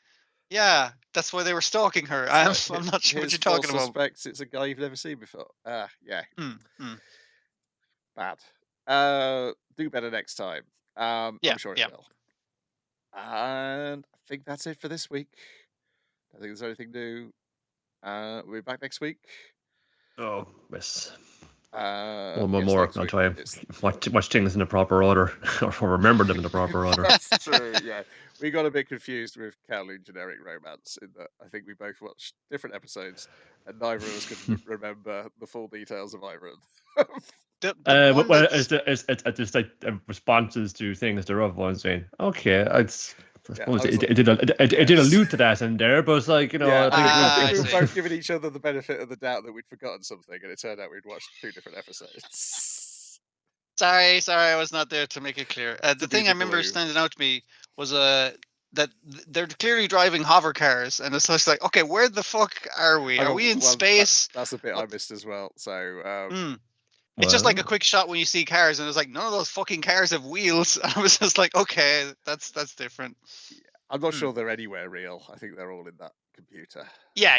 yeah, that's why they were stalking her. I'm not sure what you're talking about. Suspects it's a guy you've never seen before. Yeah. Bad. Do better next time. I'm sure it will. And I think that's it for this week. I think there's anything new. We'll be back next week. Oh, yes. One more. I'll try and watch things in the proper order, or remember them in the proper order. That's true, yeah. We got a bit confused with Kowloon Generic Romance in that I think we both watched different episodes, and neither of us could remember the full details of either of them. Well, it's just like responses to things. There are ones saying, "Okay, I suppose it did allude to that in there," but it's like, you know, I think we were both giving each other the benefit of the doubt that we'd forgotten something, and it turned out we'd watched 2 different episodes. Sorry, I was not there to make it clear. The thing I remember standing out to me was that they're clearly driving hover cars, and it's just like, okay, where the fuck are we? Are we in space? That's the bit I missed as well. So. It's just like a quick shot when you see cars, and it's like, none of those fucking cars have wheels. I was just like, okay, that's different. Yeah, I'm not sure they're anywhere real. I think they're all in that computer. Yeah.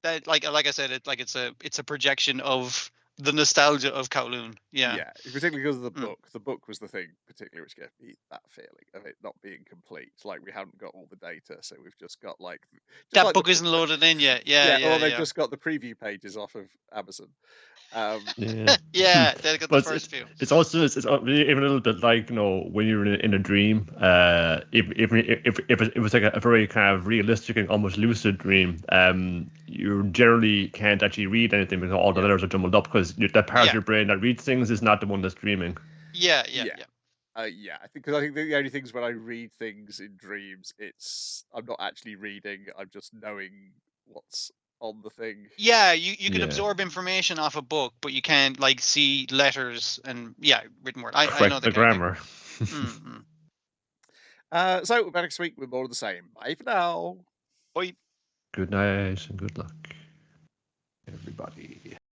That, like I said, it's a projection of the nostalgia of Kowloon. Yeah, particularly because of the book. The book was the thing, particularly, which gave me that feeling of it not being complete. Like, we haven't got all the data, so we've just got that book isn't loaded in yet. Yeah. Or they've just got the preview pages off of Amazon. Yeah, they got the first few. It's also it's even a little bit like, you know, when you're in a dream. If it was like a very kind of realistic and almost lucid dream, you generally can't actually read anything because all the letters are jumbled up, because that part of your brain that reads things is not the one that's dreaming. Yeah. I think the only things when I read things in dreams, I'm not actually reading. I'm just knowing what's on the thing. Yeah, you can Yeah. absorb information off a book, but you can't like see letters and written word. I know Correct the the kind of grammar. thing. So we're back next week with more of the same. Bye for now. Bye. Good night and good luck, everybody.